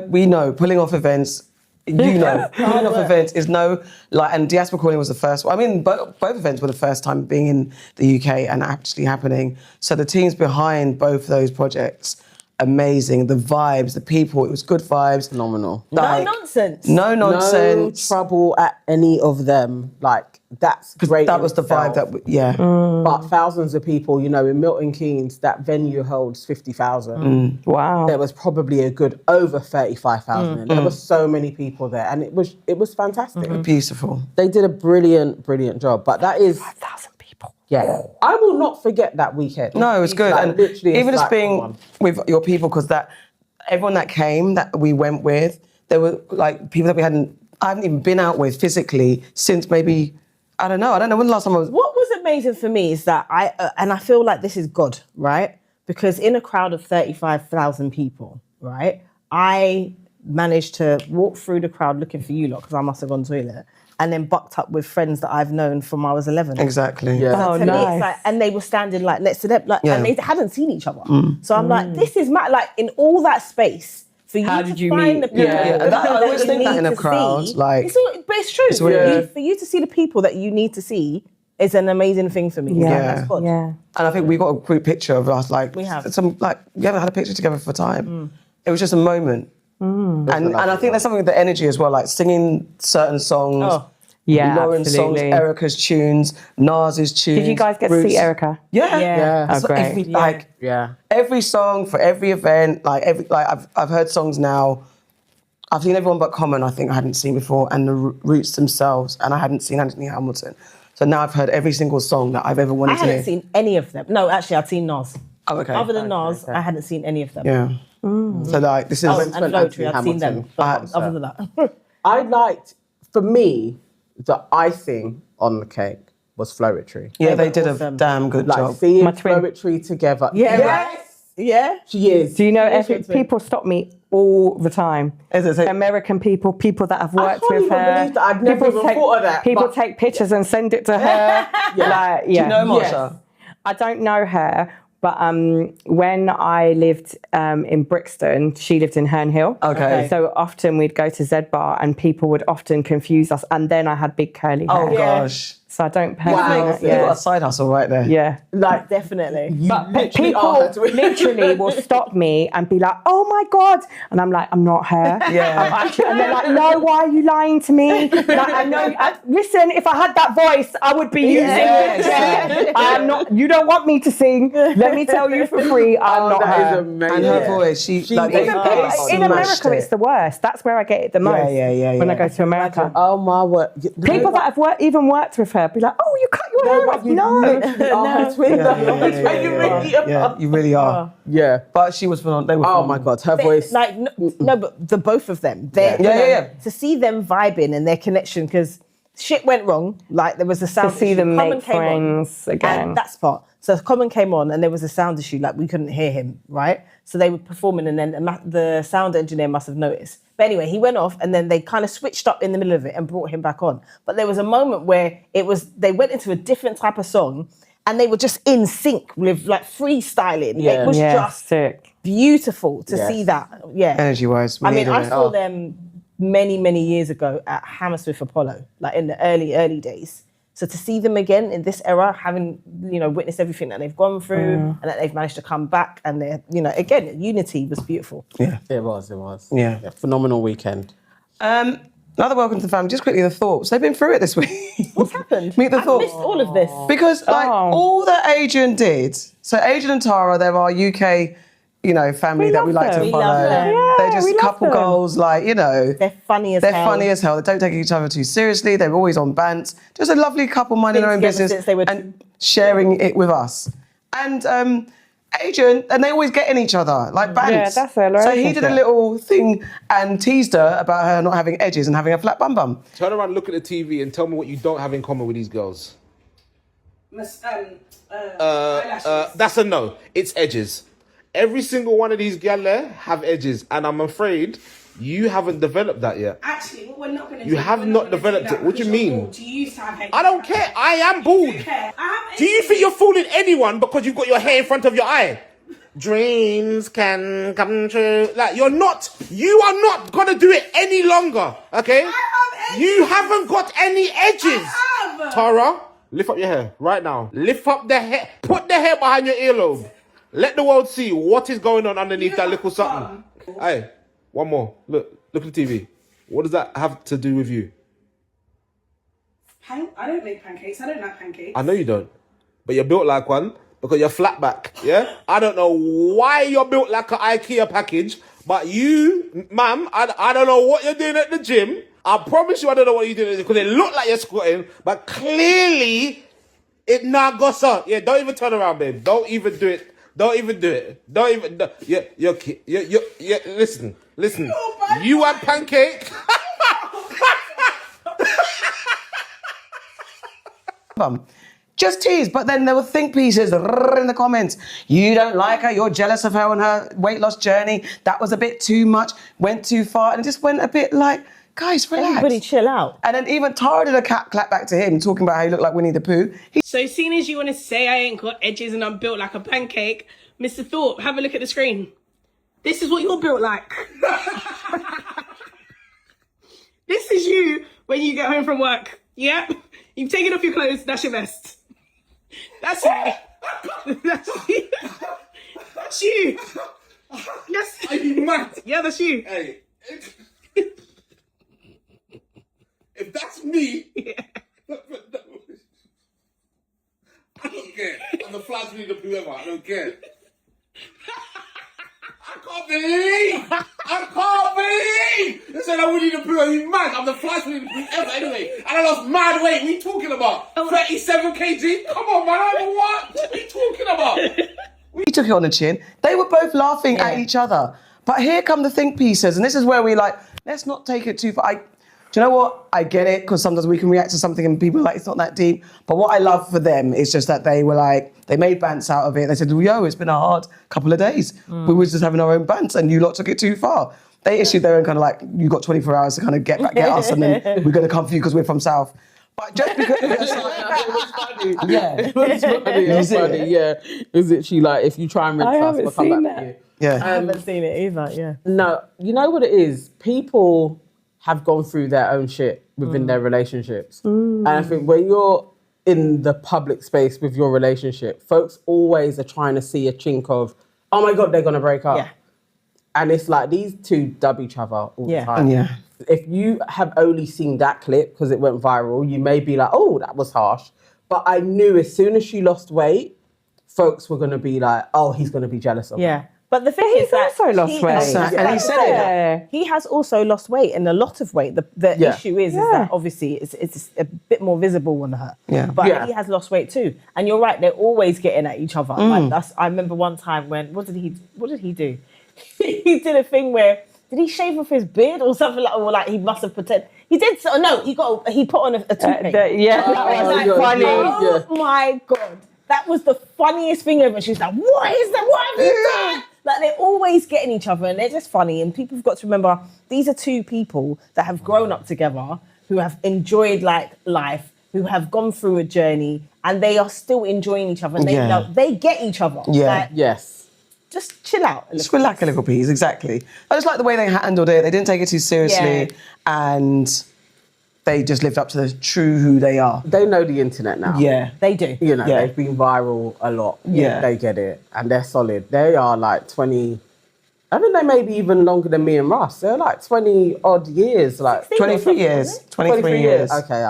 A: We know, pulling off events, pulling off events is and Diaspora Calling was the first one. I mean, both events were the first time being in the UK and actually happening. So the teams behind both those projects, amazing. The vibes, the people, it was good vibes.
B: Phenomenal.
C: No nonsense.
A: No nonsense.
B: No trouble at any of them. Like, that's great.
A: That was the vibe
B: But thousands of people, you know, in Milton Keynes, that venue holds 50,000.
D: Wow.
B: There was probably a good over 35,000. There were so many people there, and it was fantastic.
A: Beautiful.
B: They did a brilliant job. But that is
D: 5,000 people.
B: Yeah. I will not forget that weekend.
A: No, it was good.
B: Like,
A: and
B: literally
A: even just being with your people, because everyone that came that we went with, there were like people that I haven't even been out with physically since maybe, I don't know when the last time I was.
C: What was amazing for me is that I feel like this is God, right? Because in a crowd of 35,000 people, right, I managed to walk through the crowd looking for you lot because I must have gone to the toilet, and then bucked up with friends that I've known from I was 11.
A: Exactly.
B: Yeah.
C: So to me, it's like, and they were standing like next to them, like, and they hadn't seen each other. So I'm like, this is like in all that space. For you
D: How
C: to
D: did you
C: find
D: meet?
C: the people
A: I always think that in a crowd, like,
C: but it's true.
A: It's weird.
C: For you to see the people that you need to see is an amazing thing for me. That's God.
A: And I think we got a group picture of us, like,
C: we have
A: we haven't had a picture together for time. It was just a moment. And I think there's something with the energy as well, like singing certain songs. Lauren's songs, Erica's tunes, Nas's tunes.
D: Did you guys get to see Erica?
A: Yeah.
D: Oh, great.
A: Every song for every event, I've heard songs now. I've seen everyone but Common, I think I hadn't seen before, and the Roots themselves, and I hadn't seen Anthony Hamilton. So now I've heard every single song that I've ever wanted to hear.
C: I hadn't seen any of them. No, actually, I'd seen Nas.
A: Oh, okay.
C: Other than Nas, I hadn't seen any of them.
A: Yeah. So like, this is...
C: and Poetry, I'd seen them. But other than that.
B: I liked For me, the icing on the cake was Flowetry.
A: Yeah, they did a
C: awesome.
A: damn good
B: Like
A: job.
B: seeing
D: My twin.
B: Flowetry together.
C: Yeah. Yeah.
B: She is.
D: Do you know,
C: Yes, yes, yes.
D: people stop me all the time.
A: Is it-
D: American people that have worked
B: can't
D: with
B: even
D: her.
B: believe that. I'd never even thought of that,
D: People
B: but-
D: take pictures and send it to her. Like,
A: Do you know Marsha?
D: I don't know her, but when I lived in Brixton, she lived in Herne Hill.
A: Okay.
D: So often we'd go to Z Bar and people would often confuse us. And then I had big curly hair.
A: Oh gosh.
D: So I don't
A: Wow.
D: personally.
A: You got a side hustle right there.
D: Yeah.
B: Like,
C: Definitely.
B: but
D: People literally will stop me and be like, "Oh my God," and I'm like, "I'm not her."
A: Yeah.
D: I'm actually, and they're like, "No, why are you lying to me?" Like, I know. Listen, if I had that voice, I would be using
A: Yeah,
D: it.
A: exactly.
D: I am not. You don't want me to sing. Let me tell you for free, I'm not
B: that is
D: her.
B: amazing.
A: And her voice, she like,
B: Even
A: they
B: better.
A: smashed
D: In America,
A: it.
D: it's the worst. That's where I get it the most.
A: yeah,
D: When I
A: yeah.
D: go to America.
B: Oh my word.
D: People that have even worked with her be like, "Oh, you cut your hair off." No.
B: Oh, twin. You really are.
A: Yeah, you really are.
B: Yeah.
A: But she was phenomenal. They were
B: Oh my God, her voice.
C: Like no, but the both of them. They,
A: Yeah.
C: To see them vibing and their connection, because shit went wrong. Like there was a sound
D: To see
C: issue.
D: them
C: Common
D: make
C: came on,
D: friends again.
C: and that's part. So Common came on and there was a sound issue. Like we couldn't hear him, right? So they were performing and then the sound engineer must have noticed. But anyway, he went off and then they kind of switched up in the middle of it and brought him back on. But there was a moment where they went into a different type of song and they were just in sync with like freestyling.
B: Yeah.
C: It was
D: Yeah,
C: just
D: sick.
C: beautiful to
B: Yes.
C: see that. Yeah.
A: Energy-wise.
C: I mean, I saw them many years ago at Hammersmith Apollo, like in the early days. So to see them again in this era, having, witnessed everything that they've gone through and that they've managed to come back and they're, again, unity was beautiful.
A: Yeah.
B: It was.
A: Yeah.
B: Phenomenal weekend.
A: Another welcome to the family. Just quickly, the thoughts. They've been through it this week.
C: What's happened?
A: Meet the
C: I've
A: thoughts.
C: missed all of this.
A: Because all that Adrian did, so Adrian and Tara, they're our UK, family that we
D: love
A: like
D: them.
A: to
D: We
A: follow.
C: love them.
D: Yeah,
A: They're just
D: we
A: a
D: love
A: couple
D: them.
A: goals,
C: They're funny as hell.
A: They're funny as hell. They don't take each other too seriously. They're always on bants. Just a lovely couple minding
C: Been
A: their own
C: together
A: business
C: since they were
A: and sharing it with us. And Adrian, and they always get in each other, like bants.
D: Yeah, that's their
A: So he did a
D: relationship.
A: little thing and teased her about her not having edges and having a flat bum bum.
F: Turn around, look at the TV, and tell me what you don't have in common with these girls. That's a no. It's edges. Every single one of these gal there have edges, and I'm afraid you haven't developed that yet.
G: Actually, what we're not going to do.
F: You have
G: we're
F: not
G: gonna
F: developed
G: do
F: it.
G: that
F: What do you
G: because you're
F: mean?
G: bald. You used to have hair.
F: I don't care. I am bald. Do you think you're fooling anyone because you've got your hair in front of your eye? Dreams can come true. Like, you are not gonna do it any longer, okay? You haven't got any edges. Tara, lift up your hair right now. Lift up the hair. Put the hair behind your earlobe. Let the world see what is going on underneath that little something. Hey, one more. Look at the TV. What does that have to do with you?
G: I don't make pancakes. I don't like pancakes.
F: I know you don't, but you're built like one because you're flat back, yeah? I don't know why you're built like an IKEA package, but you, ma'am, I don't know what you're doing at the gym. I promise you I don't know what you're doing because it looked like you're squatting, but clearly it not goes on. Yeah, don't even turn around, babe. Don't even do it. Don't even do it. Don't even. Listen. You want pancake?
A: Just tease, but then there were think pieces in the comments. You don't like her, you're jealous of her on her weight loss journey. That was a bit too much, went too far, and it just went a bit like, guys, relax.
C: Everybody chill out.
A: And then even Tara did a clap back to him, talking about how he looked like Winnie the Pooh.
G: So, seeing as you want to say I ain't got edges and I'm built like a pancake, Mr. Thorpe, have a look at the screen. This is what you're built like. This is you when you get home from work. Yep. You've taken off your clothes, that's your vest. That's you. That's you. That's you. Yes.
F: Are you mad?
G: Yeah, that's you.
F: Hey, if that's me, I don't care. I'm the flash leader, whoever. I don't care. I can't believe! They said I Winnie the Pooh. Are you mad? I'm the flash Winnie the Pooh ever anyway. And I lost mad weight. What are you talking about? 37 kg? Come on, man. I don't know what are you talking about?
A: He took it on the chin. They were both laughing at each other. But here come the think pieces, and this is where we let's not take it too far. Do you know what? I get it, because sometimes we can react to something and people are like, it's not that deep. But what I love for them is just that they were like, they made bants out of it. They said, yo, it's been a hard couple of days. We were just having our own bants and you lot took it too far. They issued their own kind of like, you got 24 hours to kind of get us and then we're going to come for you because we're from South. But just because it was funny. Yeah.
B: It was funny. It was funny, yeah. Is it she like, if you try and rinse us, we'll come back to you.
A: Yeah.
C: I haven't seen it either, yeah.
B: No, you know what it is? People have gone through their own shit within their relationships. And I think when you're in the public space with your relationship, folks always are trying to see a chink of, oh my God, they're going to break up.
C: Yeah.
B: And it's like these two dub each other all the time.
A: Yeah.
B: If you have only seen that clip because it went viral, you may be like, oh, that was harsh. But I knew as soon as she lost weight, folks were going to be like, oh, he's going to be jealous of her.
C: Yeah. But the thing is
D: He's also lost weight.
A: And he said it.
C: He has also lost weight, and a lot of weight. The issue is that obviously it's a bit more visible on her.
A: Yeah.
C: But he has lost weight too. And you're right, they're always getting at each other. Like I remember one time when what did he do? He did a thing where, did he shave off his beard or something like, or like he must have pretended he did. So no, he put on a toupee.
D: That was funny.
C: Oh my God. That was the funniest thing ever. She was like, what is that? What have you done? Like, they're always getting each other and they're just funny. And people have got to remember, these are two people that have grown up together, who have enjoyed like life, who have gone through a journey, and they are still enjoying each other. And they know they get each other.
A: Yeah.
C: Like,
B: Yes.
C: just chill out.
A: Just relax a little piece, exactly. I just like the way they handled it. They didn't take it too seriously. And they just lived up to the true who they are.
B: They know the internet now.
A: Yeah.
C: They do.
B: You know,
A: Yeah.
B: they've been viral a lot.
A: Yeah.
B: They get it. And they're solid. They are like 20, I think they may be even longer than me and Russ. They're like 20 odd years. Like
A: 23 years. 23 years.
B: Okay,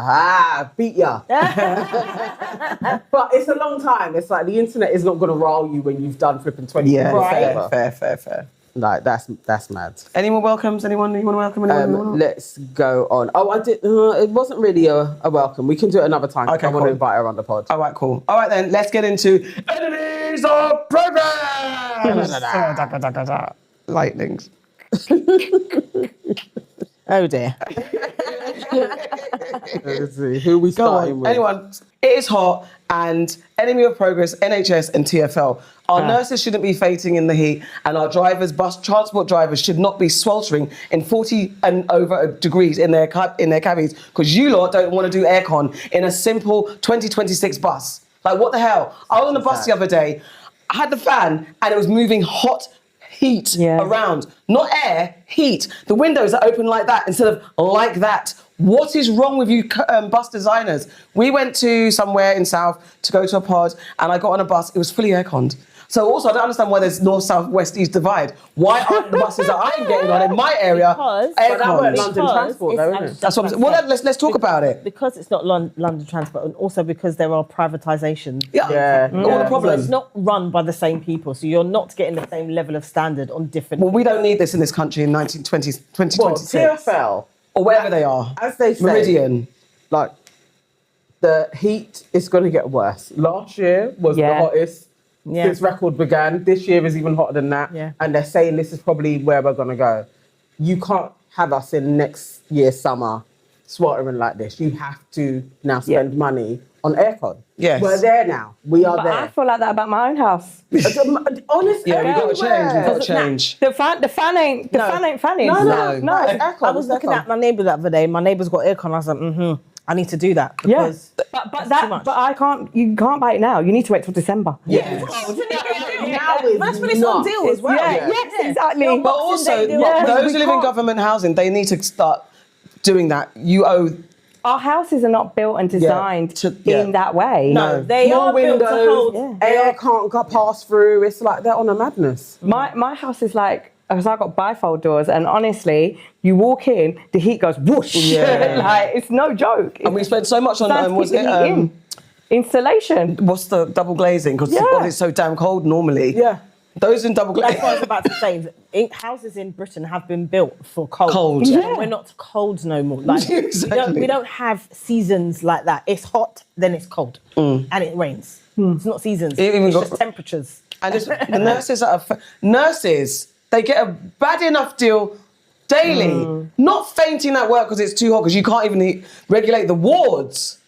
B: beat ya. But it's a long time. It's like the internet is not going to roll you when you've done flipping 20 years.
A: Yeah, fair.
B: Like, that's mad.
A: Any more welcomes? Anyone you want to welcome? Anyone?
B: Let's go on. Oh, I did. It wasn't really a welcome. We can do it another time.
A: Okay,
B: I want to
A: cool.
B: invite her on the pod.
A: All right, cool. All right, then, let's get into Enemies of Progress! Lightnings.
C: Oh dear.
B: Let's see. Who we starting with?
A: Anyone, it is hot, and Enemy of Progress, NHS and TfL. Our nurses shouldn't be fainting in the heat, and our drivers, bus transport drivers, should not be sweltering in 40 and over degrees in their cabbies, because you lot don't want to do aircon in a simple 2026 bus. Like, what the hell? I was on the bus the other day, I had the fan, and it was moving hot heat around. Not air, heat. The windows are open like that instead of like that. What is wrong with you bus designers? We went to somewhere in South to go to a pod, and I got on a bus. It was fully airconned. So also, I don't understand why there's north, south, west, east divide. Why aren't the buses that I'm getting on in my area airconned?
B: London Transport, though, isn't it?
A: That's what I'm saying. Well, let's talk about it.
C: Because it's not London Transport, and also because there are privatisations.
A: Yeah. All the
C: So
A: problems.
C: it's not run by the same people, so you're not getting the same level of standard on different.
A: Well, we don't need this in this country in 2026.
B: Well, TfL,
A: or wherever they are.
B: as they say,
A: Meridian.
B: like, the heat is going to get worse. Last year was the hottest since record began. This year is even hotter than that.
C: Yeah.
B: And they're saying this is probably where we're going to go. You can't have us in next year's summer sweltering like this. You have to now spend money on aircon.
A: Yes.
B: We're there now. We are
D: But
B: there.
D: I feel like that about my own house.
B: Honestly,
A: Yeah, we've got to change. We've got to change.
D: The fan ain't fanning.
B: No, it's aircon.
C: I was looking at my neighbour the other day. My neighbour's got aircon. I was like, I need to do that because
D: but I can't. You can't buy it now. You need to wait till December.
A: Yes.
C: That's when it's on deal as well.
D: Yes, exactly.
A: But also, those who live in government housing, they need to start doing that. You owe...
D: Our houses are not built and designed in that way.
C: No, they are built to hold.
B: Air can't pass through. It's like they're on a madness.
D: My house is like, because I got bifold doors, and honestly, you walk in, the heat goes whoosh.
A: Yeah.
D: Like, it's no joke.
A: And we spent so much on...
D: Fans
A: was
D: keep
A: it...
D: the heat in. Installation.
A: What's the double glazing? Because it's so damn cold normally.
B: Yeah.
A: Those in double glazing...
C: That's what I was about to say. Houses in Britain have been built for cold.
A: Cold.
C: And we're not cold no more. Like,
A: Exactly.
C: we don't have seasons like that. It's hot, then it's cold. And it rains. It's not seasons. It's just temperatures.
A: And just, the nurses that are... Nurses, they get a bad enough deal daily. Not fainting at work because it's too hot because you can't even regulate the wards.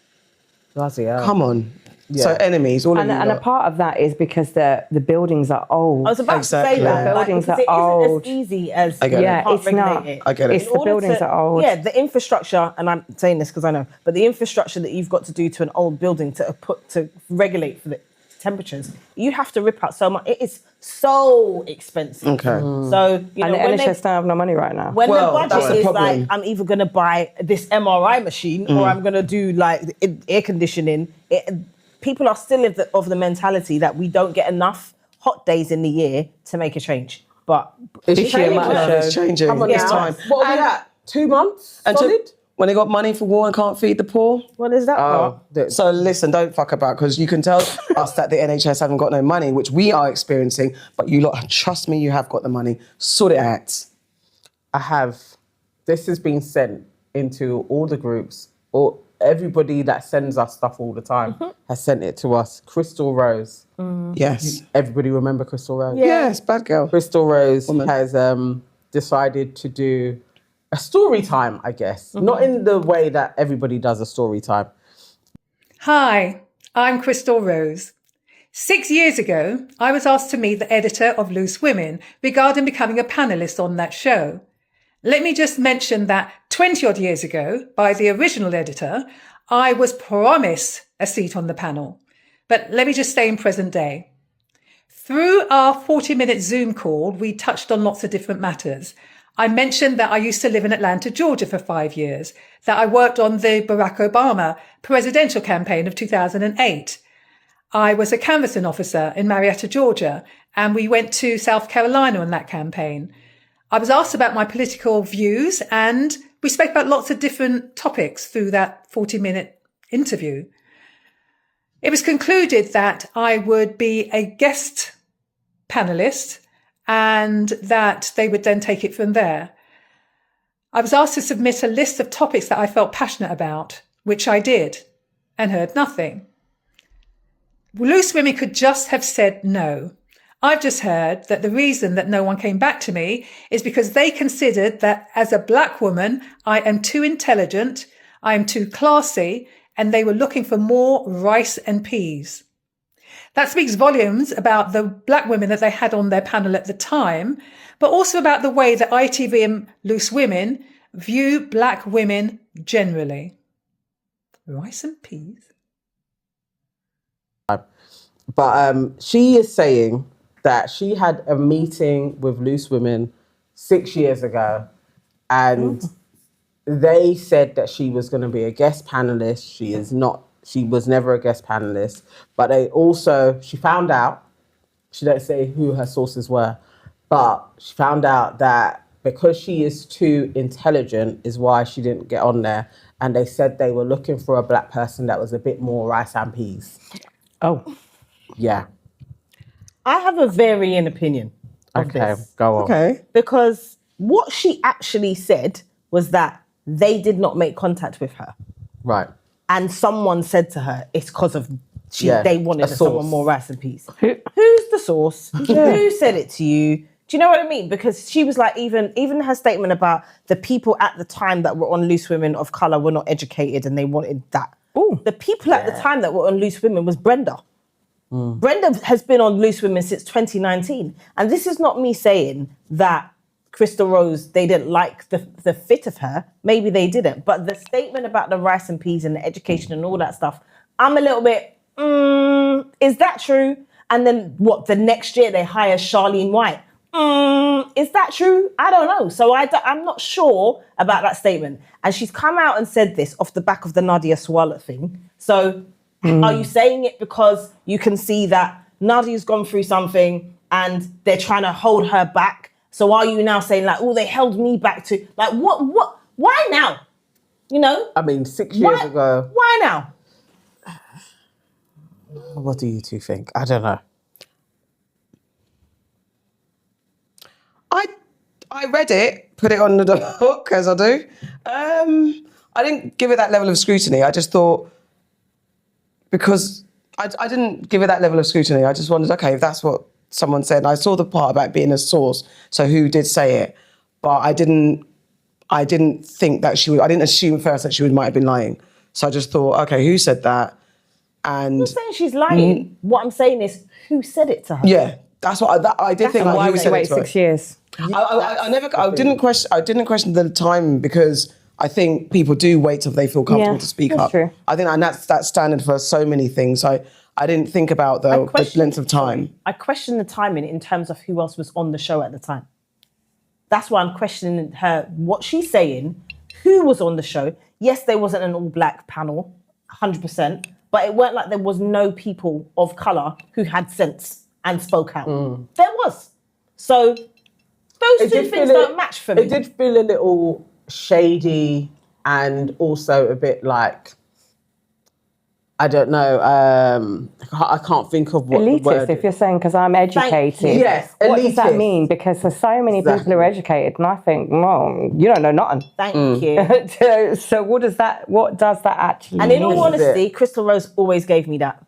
B: Bloody hell.
A: Come on.
B: Yeah.
A: So enemies, all of
D: And,
A: you
D: and a
A: lot.
D: part of that is because the buildings are old.
C: I was about
A: Exactly.
C: to say that.
A: The
D: buildings
C: because
D: are
C: it isn't
D: old.
C: as easy as
A: I get it.
C: you
D: Yeah,
C: can't
D: it's
C: regulate
D: not.
C: it.
A: I get it.
D: It's
C: In
D: the
C: order
D: buildings
C: to-
D: are old.
C: Yeah, the infrastructure, and I'm saying this because I know, but the infrastructure that you've got to do to an old building to regulate for the temperatures, you have to rip out so much. It is so expensive.
A: Okay.
C: So, you know,
D: And the
C: when
D: NHS don't have no money right now.
C: when
A: Well,
C: the
A: that's
C: budget
A: the
C: is
A: problem.
C: like, I'm either going to buy this MRI machine or I'm going to do like air conditioning, people are still of the mentality that we don't get enough hot days in the year to make a change. But
B: It's
D: This year
B: changing.
D: might have
A: It's changing.
B: Come on
A: It's
B: now.
A: time.
B: What are we at? 2 months?
A: And
B: Solid?
A: when they got money for war and can't feed the poor.
C: what is that?
B: Oh,
A: So listen, don't fuck about because you can tell us that the NHS haven't got no money, which we are experiencing. But you lot, trust me, you have got the money. Sort it out.
B: I have. This has been sent into all the groups, or everybody that sends us stuff all the time has sent it to us. Chrystal Rose.
A: Yes.
B: Everybody remember Chrystal Rose?
A: Yes, bad girl.
B: Chrystal Rose has decided to do a story time, I guess. Not in the way that everybody does a story time.
H: Hi, I'm Chrystal Rose. 6 years ago, I was asked to meet the editor of Loose Women regarding becoming a panellist on that show. Let me just mention that 20 odd years ago, by the original editor, I was promised a seat on the panel. But let me just stay in present day. Through our 40-minute Zoom call, we touched on lots of different matters. I mentioned that I used to live in Atlanta, Georgia for 5 years, that I worked on the Barack Obama presidential campaign of 2008. I was a canvassing officer in Marietta, Georgia, and we went to South Carolina on that campaign. I was asked about my political views, and we spoke about lots of different topics through that 40-minute interview. It was concluded that I would be a guest panellist and that they would then take it from there. I was asked to submit a list of topics that I felt passionate about, which I did, and heard nothing. Loose Women could just have said no. I've just heard that the reason that no one came back to me is because they considered that as a black woman, I am too intelligent, I am too classy, and they were looking for more rice and peas. That speaks volumes about the black women that they had on their panel at the time, but also about the way that ITV and Loose Women view black women generally. Rice and peas?
B: But she is saying that she had a meeting with Loose Women 6 years ago, and they said that she was going to be a guest panelist. She is not. She was never a guest panelist. But she found out, she don't say who her sources were, but she found out that because she is too intelligent is why she didn't get on there. And they said they were looking for a black person that was a bit more rice and peas.
D: Oh.
B: Yeah.
C: I have a varying opinion of
B: Okay,
C: this.
B: go on.
A: Okay.
C: Because what she actually said was that they did not make contact with her.
B: Right.
C: And someone said to her, it's because of they wanted
B: a
C: someone
B: source.
C: more rice and peas. Who's the source? Who said it to you? Do you know what I mean? Because she was like, even her statement about the people at the time that were on Loose Women of colour were not educated and they wanted that.
D: Ooh.
C: The people at the time that were on Loose Women was Brenda. Brenda has been on Loose Women since 2019. And this is not me saying that Chrystal Rose, they didn't like the fit of her. Maybe they didn't. But the statement about the rice and peas and the education and all that stuff, I'm a little bit, is that true? And then what, the next year they hire Charlene White. Is that true? I don't know. So I'm not sure about that statement. And she's come out and said this off the back of the Nadia Swallow thing. So are you saying it because you can see that Nadia's gone through something and they're trying to hold her back? So are you now saying like, oh, they held me back to, like, what, why now? You know?
B: I mean, 6 years ago.
C: Why now?
B: What do you two think? I don't know.
A: I read it, put it on the hook, as I do. I didn't give it that level of scrutiny. I just thought, because I didn't give it that level of scrutiny. I just wondered, okay, if that's what someone said. And I saw the part about being a source, so who did say it. but I didn't think that she would. I didn't assume first that she might have been lying. So I just thought, okay, who said that? And
C: I'm not saying she's lying. What I'm saying is, who said it to her?
A: yeah, that's what I did think.
D: And why
A: Like, who
D: would
A: said
D: you
A: it
D: wait
A: to her?
D: 6 years?
A: I didn't question the time, because I think people do wait till they feel comfortable to speak up.
D: True.
A: I think, and that's standard for so many things. I didn't think about the length of time.
C: I question the timing in terms of who else was on the show at the time. That's why I'm questioning her, what she's saying, who was on the show. Yes, there wasn't an all-black panel, 100%, but it weren't like there was no people of colour who had sense and spoke out. There was. So those two things don't match for me.
B: It did feel a little shady and also a bit like, I don't know, I can't think of what
D: Elitist,
B: the word
D: if you're saying, because I'm educated.
B: Yes,
D: What does that
B: elitist.
D: mean? Because there's so many people who are educated, and I think, well, you don't know nothing.
C: Thank you.
D: So what does that actually
C: And
D: mean?
C: in all honesty, Chrystal Rose always gave me that.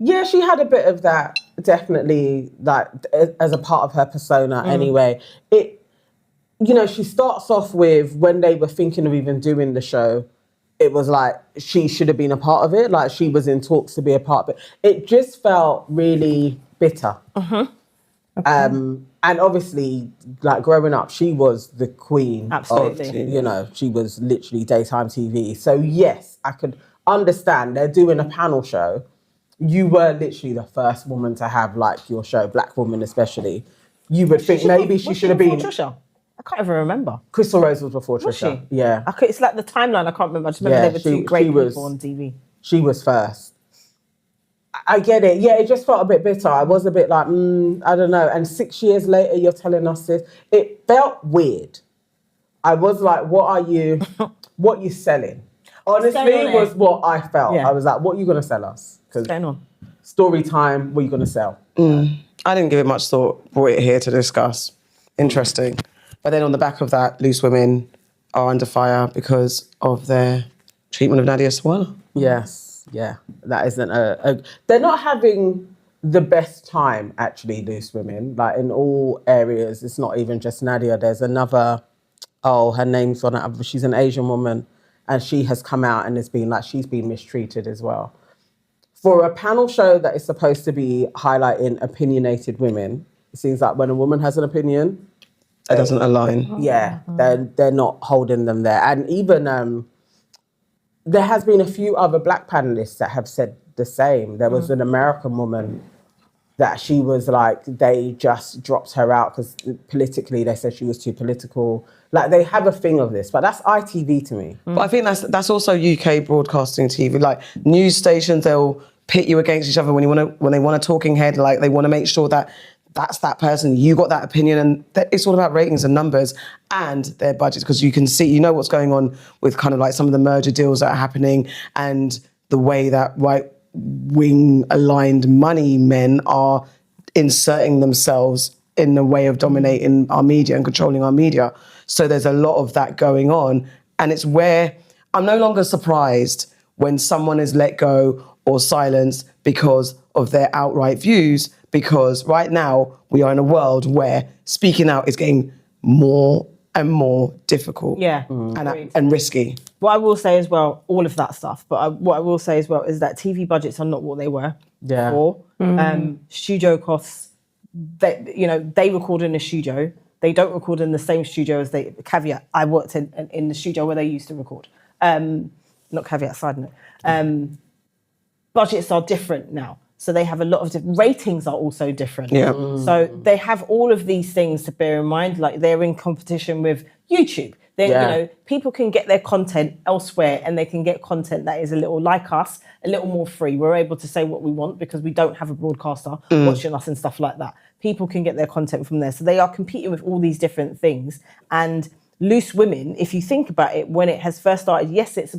B: Yeah, she had a bit of that, definitely, like, as a part of her persona anyway. She starts off with, when they were thinking of even doing the show, it was like she should have been a part of it, like she was in talks to be a part of it. It just felt really bitter. And obviously, like, growing up, she was the queen.
C: Absolutely.
B: Of, she was literally daytime TV. So yes, I could understand they're doing a panel show. You were literally the first woman to have, like, your show, black woman especially. You would think maybe she should have been.
C: Trisha? I can't even remember.
B: Chrystal Rose was before
C: Was
B: Trisha.
C: she?
B: Yeah.
C: It's like the timeline, I can't remember. I just remember they were two great people on TV.
B: She was first. I get it. Yeah, it just felt a bit bitter. I was a bit like, I don't know. And 6 years later, you're telling us this. It felt weird. I was like, what you selling? Honestly, was what I felt.
C: Yeah.
B: I was like, what are you going to sell us?
C: What's going on?
B: Story time, what are you going to sell?
A: I didn't give it much thought. Brought it here to discuss. Interesting. But then on the back of that, loose women are under fire because of their treatment of Nadia Sawalha.
B: Yes, yeah. That isn't they're not having the best time, actually, loose women. Like, in all areas, it's not even just Nadia. There's another, her name's on it, she's an Asian woman, and she has come out and has been like, she's been mistreated as well. For a panel show that is supposed to be highlighting opinionated women, it seems like when a woman has an opinion,
A: It doesn't align.
B: yeah, they're not holding them there. And even there has been a few other black panelists that have said the same. There was an American woman that she was like, they just dropped her out because politically they said she was too political. Like, they have a thing of this, but that's ITV to me.
A: But I think that's also UK broadcasting TV. Like, news stations, they'll pit you against each other when they want a talking head. Like, they want to make sure that that's that person, you got that opinion, and it's all about ratings and numbers and their budgets, because you can see, what's going on with kind of like some of the merger deals that are happening and the way that right-wing aligned money men are inserting themselves in the way of dominating our media and controlling our media. So there's a lot of that going on, and it's where I'm no longer surprised when someone is let go or silenced because of their outright views, because right now we are in a world where speaking out is getting more and more difficult and risky.
C: What I will say as well, all of that stuff, but what I will say as well is that TV budgets are not what they were before. Studio costs, they record in a studio. They don't record in the same studio as caveat. I worked in the studio where they used to record. Not caveat, side note. Budgets are different now. So they have a lot of ratings are also different.
A: Yeah.
C: So they have all of these things to bear in mind. Like, they're in competition with YouTube. People can get their content elsewhere, and they can get content that is a little like us, a little more free. We're able to say what we want because we don't have a broadcaster watching us and stuff like that. People can get their content from there. So they are competing with all these different things. And Loose Women, if you think about it, when it has first started, yes, it's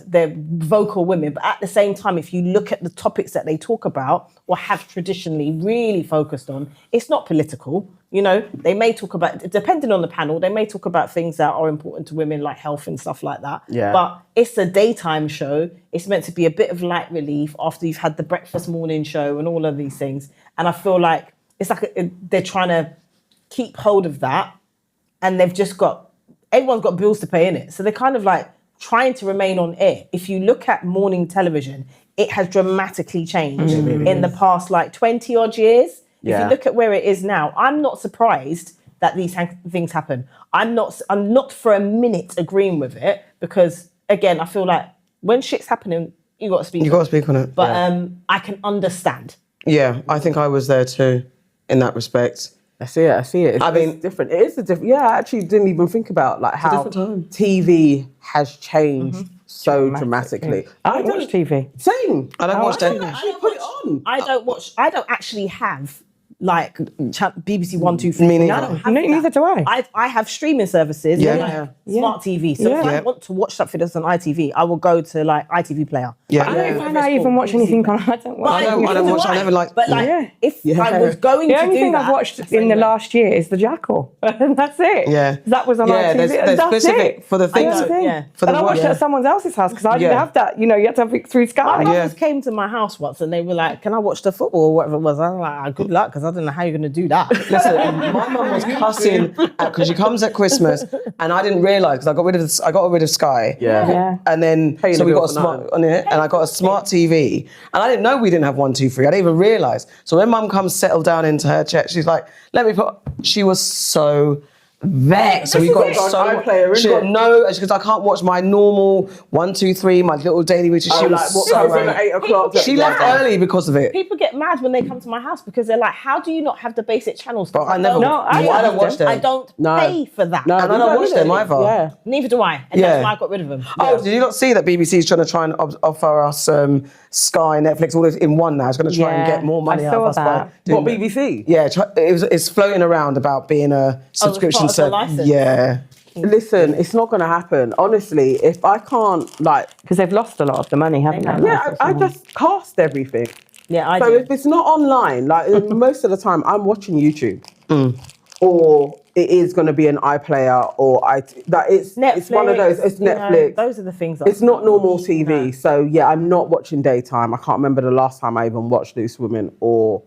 C: they're vocal women, but at the same time, if you look at the topics that they talk about or have traditionally really focused on, it's not political. They may talk about, depending on the panel, they may talk about things that are important to women, like health and stuff like that.
B: Yeah.
C: But it's a daytime show. It's meant to be a bit of light relief after you've had the breakfast morning show and all of these things. And I feel like it's like they're trying to keep hold of that, and they've just got, everyone's got bills to pay in it. So they're kind of like trying to remain on air. If you look at morning television, it has dramatically changed in the past like 20 odd years. If you look at where it is now, I'm not surprised that these things happen. I'm not for a minute agreeing with it, because again, I feel like when shit's happening, you got to speak.
A: You got to speak on it.
C: But I can understand.
A: Yeah, I think I was there too, in that respect.
B: I see it. It's different. It is a different. Yeah, I actually didn't even think about like how TV has changed so dramatically.
D: I don't watch TV.
B: Same.
A: I don't watch TV.
C: I don't actually have like BBC 1, 2, 3.
A: Me neither.
C: Neither
D: do I.
C: I have streaming services.
A: Yeah.
C: Smart TV. So if I want to watch something that's on ITV, I will go to like ITV Player.
A: Yeah.
D: I don't find I even watch anything on. I don't watch.
A: I don't watch. I never like.
C: But like, if I was going to do that,
D: the only thing I've watched in the last year is The Jackal, and that's it.
A: Yeah.
D: That was on ITV.
A: There's
D: that's
A: specific
D: it.
A: for the things.
C: For
D: and I watched it at someone else's house because I didn't have that. You know, you had to have it through Sky.
C: My brothers came to my house once and they were like, "Can I watch the football or whatever it was?" I was like, "Good luck," because I don't know how you're going to do that.
A: Listen, my mum was cussing because she comes at Christmas, and I didn't realise because I got rid of Sky.
B: Yeah.
A: And then so we got a smart on it, and I got a smart TV, and I didn't know we didn't have 1, 2, 3. I didn't even realise. So when Mum comes settled down into her chair, she's like, "Let me put." She was so vexed. So we got she got no. She goes, "I can't watch my normal 1, 2, 3, my little daily routine." She was so
B: at 8 o'clock.
A: She left early because of it.
C: People get mad when they come to my house because they're like, "How do you not have the basic channels?"
A: But I never. I don't watch them.
C: I don't pay for that.
B: No,
A: and I don't watch them either.
B: Yeah.
C: Neither do I. And that's why I got rid of them.
A: Oh, did you not see that BBC is trying to try and offer us Sky, Netflix, all this in one now? It's going to try and get more money out of us by doing
B: What, BBC?
A: Yeah, it's floating around about being a subscription service. Yeah.
B: Listen, it's not going to happen. Honestly, if I can't
D: because they've lost a lot of the money, haven't they?
B: Yeah, I just cast everything.
C: Yeah, I do.
B: So if it's not online, like most of the time, I'm watching YouTube, or it is going to be an iPlayer or it's
C: Netflix.
B: It's one of those. It's Netflix.
C: Those are the things.
B: It's not normal TV. No. So yeah, I'm not watching daytime. I can't remember the last time I even watched Loose Women or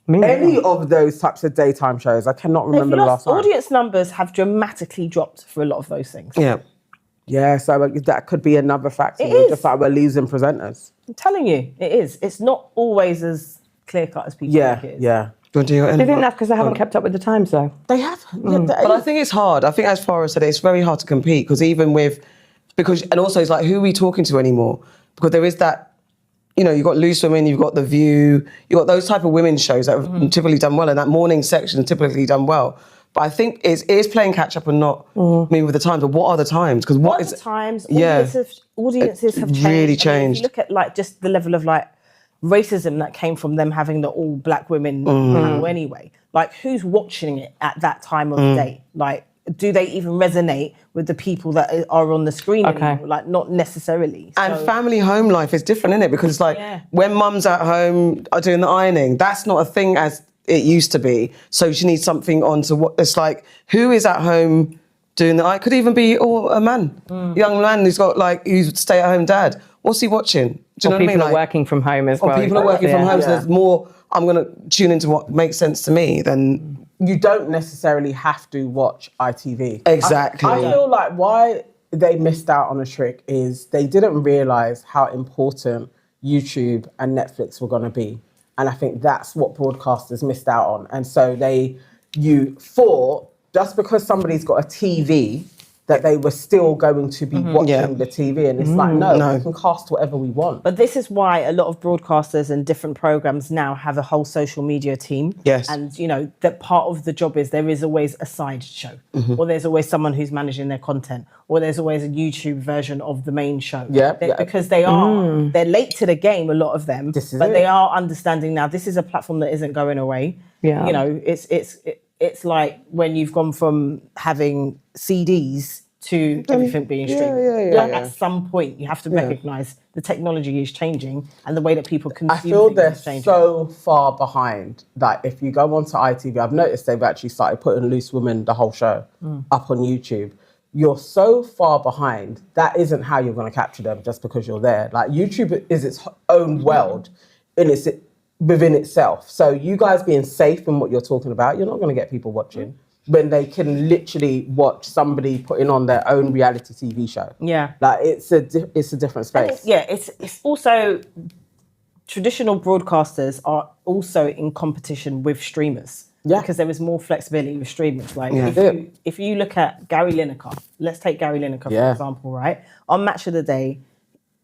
B: any of those types of daytime shows. I cannot remember the last time.
C: Audience numbers have dramatically dropped for a lot of those things.
A: Yeah.
B: Yeah, so that could be another factor.
C: It is.
B: Just like we're losing presenters.
C: I'm telling you, it is. It's not always as clear cut as people think it is.
B: Yeah.
D: Do you think that's because they haven't kept up with the times, though?
B: They have.
A: But I think it's hard. I think, as Farah said, it's very hard to compete because and also it's like, who are we talking to anymore? Because there is that, you've got Loose Women, you've got The View, you've got those type of women's shows that have typically done well, and that morning section has typically done well. But I think it is playing catch up and not moving with the times. But what are the times? Because what is
C: the times?
A: Yeah,
C: audiences have changed.
A: Really changed.
C: I mean, if you look at like just the level of like racism that came from them having the all black women panel anyway. Like, who's watching it at that time of day? Like, do they even resonate with the people that are on the screen anymore? Like, not necessarily.
A: And family home life is different, isn't it? Because it's like when mum's at home are doing the ironing, that's not a thing as it used to be. So she needs something on to what it's like. Who is at home doing the? It could even be a man, young man who's stay at home dad. What's he watching? Do you know what I mean?
D: People are working from home as well.
A: People are working from home, so there's more. I'm going to tune into what makes sense to me than.
B: You don't necessarily have to watch ITV.
A: Exactly.
B: I feel like why they missed out on a trick is they didn't realise how important YouTube and Netflix were going to be. And I think that's what broadcasters missed out on. And so you thought just because somebody's got a TV that they were still going to be watching the TV. And it's like, no, we can cast whatever we want.
C: But this is why a lot of broadcasters and different programmes now have a whole social media team.
A: Yes.
C: And, that part of the job is there is always a side show. Or there's always someone who's managing their content. Or there's always a YouTube version of the main show. Because they're late to the game, a lot of them. They are understanding now this is a platform that isn't going away.
D: Yeah.
C: It's like when you've gone from having CDs to everything being streamed. At some point, you have to recognise the technology is changing and the way that people consume.
B: I feel they're
C: is changing.
B: so far behind that if you go onto ITV, I've noticed they've actually started putting Loose Women, the whole show, up on YouTube. You're so far behind, that isn't how you're going to capture them just because you're there. Like, YouTube is its own world in within itself. So you guys being safe in what you're talking about, you're not going to get people watching when they can literally watch somebody putting on their own reality TV show.
C: Yeah.
B: Like it's a different space.
C: It's also, traditional broadcasters are also in competition with streamers.
B: Yeah.
C: Because there is more flexibility with streamers. Like
A: Yeah.
C: if you look at Gary Lineker, let's take Gary Lineker for example, right? On Match of the Day,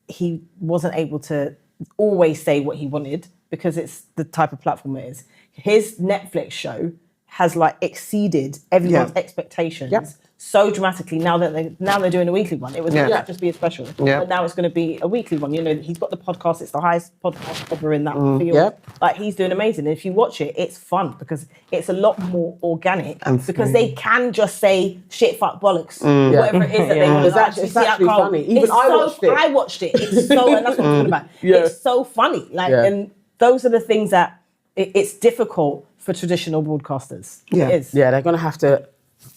C: he wasn't able to always say what he wanted because it's the type of platform it is. His Netflix show has like exceeded everyone's expectations so dramatically now that they're doing a weekly one. It was going to just be a special, but now it's going to be a weekly one. You know, he's got the podcast; it's the highest podcast ever in that field. Like he's doing amazing. And if you watch it, it's fun because it's a lot more organic because they can just say shit, fuck, bollocks, whatever it is that they want.
B: It's actually funny. Even I
C: watched it. It's so, and that's what I'm talking about. It's so funny. Like, and those are the things that it's difficult for traditional broadcasters.
A: Yeah.
C: It is.
B: Yeah, they're going to have to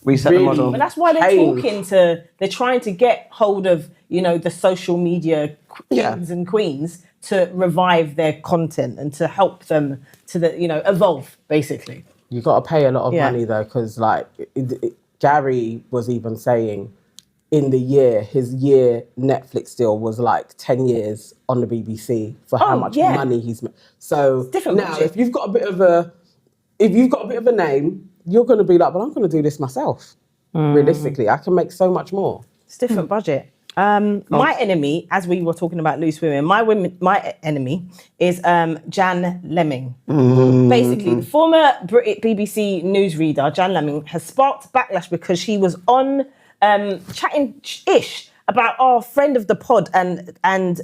A: reset the model.
C: But that's why they're trying to get hold of, you know, the social media kings and queens to revive their content and to help them to evolve, basically.
B: You got to pay a lot of money though, because like Gary was even saying in his year Netflix deal was like 10 years on the BBC for how much money he's made. So now if you've got a bit of a name, you're going to be like, well, I'm going to do this myself. Realistically, I can make so much more.
C: It's different budget. My enemy, as we were talking about loose women, my enemy is Jan Leeming. Basically, the former BBC newsreader, Jan Leeming, has sparked backlash because she was on chatting-ish about our friend of the pod and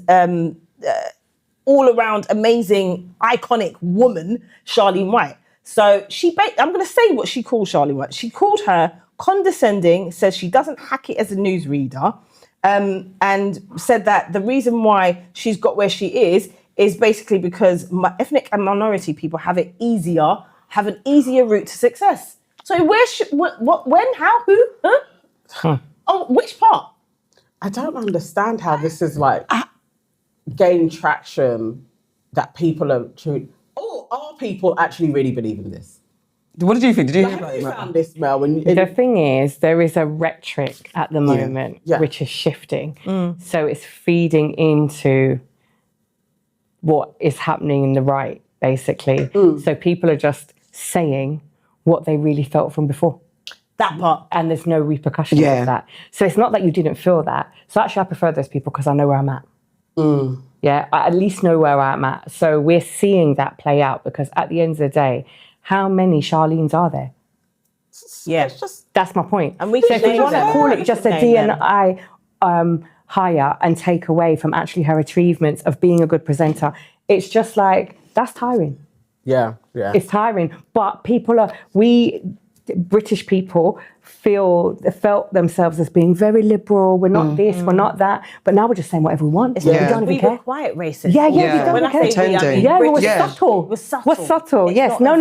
C: all-around amazing, iconic woman, Charlene White. So I'm going to say what she called Charlene White. She called her condescending, says she doesn't hack it as a newsreader, and said that the reason why she's got where she is basically because ethnic and minority people have an easier route to success. So when, how, who, huh? Oh, which part?
B: I don't understand how this is like gained traction that people are are people actually really believe in this?
A: What did you think? Did you hear
B: Have
A: about
B: you
A: it?
B: found this, Mel?
D: The thing is, there is a rhetoric at the moment which is shifting. So it's feeding into what is happening in the right, basically. So people are just saying what they really felt from before.
C: That part.
D: And there's no repercussions of that. So it's not that you didn't feel that. So actually I prefer those people because I know where I'm at. Yeah, I at least know where I'm at. So we're seeing that play out because at the end of the day, how many Charlene's are there?
C: Yeah,
D: that's my point.
C: And we
D: so if you want to call it just a D&I hire and take away from actually her achievements of being a good presenter, it's just like, that's tiring.
B: Yeah.
D: It's tiring. But British people felt themselves as being very liberal. We're not this, we're not that. But now we're just saying whatever we want. We don't even care.
C: Were quite racist.
D: Yeah, we don't care. We're subtle. Yes. No.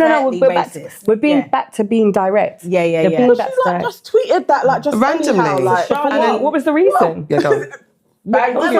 D: We're being back to being direct.
C: Yeah.
B: Just tweeted that like just
A: randomly.
B: Anyhow,
D: what was the reason?
A: Yeah, go on.
C: What's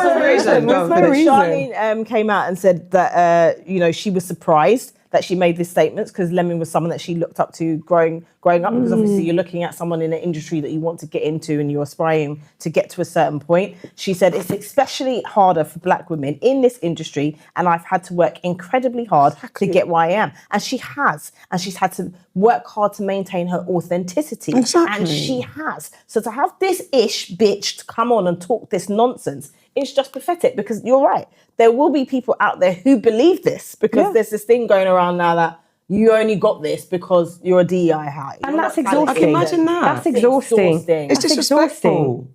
C: the reason? Charlene came out and said that she was surprised that she made these statements because Leeming was someone that she looked up to growing up, because obviously you're looking at someone in an industry that you want to get into and you're aspiring to get to a certain point. She said it's especially harder for black women in this industry, and I've had to work incredibly hard to get where I am. And she has. And she's had to work hard to maintain her authenticity.
A: Exactly.
C: And she has. So to have this bitch to come on and talk this nonsense, it's just pathetic, because you're right. There will be people out there who believe this because there's this thing going around now that you only got this because you're a DEI high.
D: And that's exhausting.
A: I can imagine that.
D: That's exhausting.
A: It's disrespectful.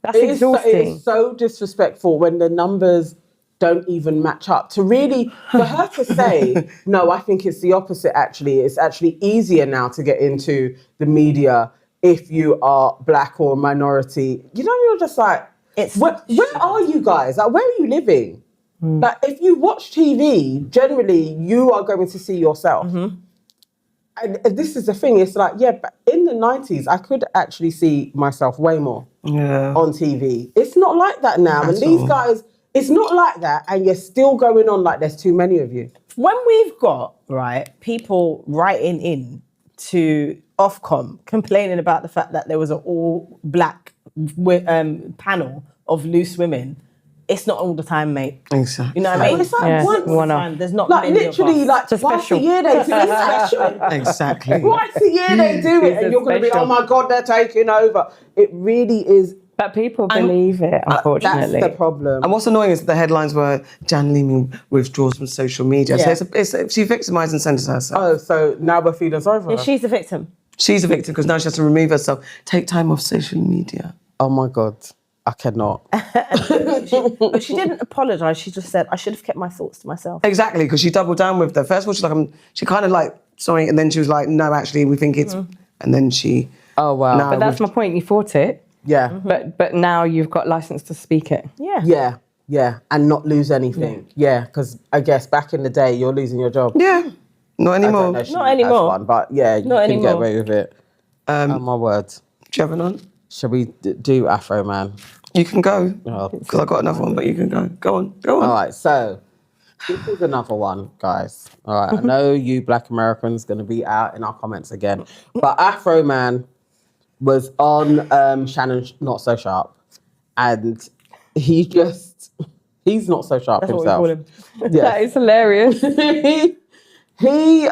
D: That's exhausting.
B: It is so disrespectful when the numbers don't even match up. For her to say, no, I think it's the opposite actually. It's actually easier now to get into the media if you are black or minority. You're just like, where are you guys? Like, where are you living? Like, if you watch TV, generally, you are going to see yourself. And this is the thing. It's like, but in the 90s, I could actually see myself way more on TV. It's not like that now. And these guys, It's not like that, and you're still going on like there's too many of you.
C: When we've got, right, people writing in to Ofcom complaining about the fact that there was an all-black panel of loose women, it's not all the time, mate.
A: Exactly.
C: You know what I mean?
B: It's like
D: Yeah,
B: once
C: All the time. There's not
B: like
C: many
B: literally
C: of us.
B: like
D: It's a
B: twice
D: special.
B: a year they do it.
A: Exactly.
B: Twice a year they do it,
D: It's a
B: and you're going to be,
D: special.
B: oh my God, they're taking over. It really is.
D: But people believe it, unfortunately.
B: That's the problem.
A: And what's annoying is that the headlines were Jan Leeming withdraws from social media.
C: Yeah.
A: So she victimised and centres herself.
B: Oh, so now we're feeling sorry for her.
C: Yeah, she's the victim.
A: She's a victim because now she has to remove herself, take time off social media.
B: Oh my God, I cannot.
C: But she didn't apologise. She just said, I should have kept my thoughts to myself.
A: Exactly, because she doubled down with the first of all, she's like, she kind of like, sorry, and then she was like, no, actually, we think it's, and then she.
B: Oh wow.
A: Now
D: But that's my point. You fought it,
B: Yeah.
D: but now you've got license to speak it.
C: Yeah.
B: Yeah, and not lose anything. Yeah, because I guess back in the day, you're losing your job.
A: Yeah, not
B: I don't
A: anymore.
B: know if she
C: Not
B: has
C: anymore.
B: one, but yeah, you
C: Not
B: can get
C: anymore.
B: away with it. Oh my word.
A: Do you have one?
B: Shall we do Afroman?
A: You can go,
B: Oh.
A: because I got another one, but you can go. Go on, go on.
B: All right, so this is another one, guys. All right, I know you Black Americans going to be out in our comments again, but Afroman was on Shannon Not So Sharpe, and he's not so sharp
C: That's what we
B: himself.
C: call him.
B: Yes.
D: That is hilarious.
B: He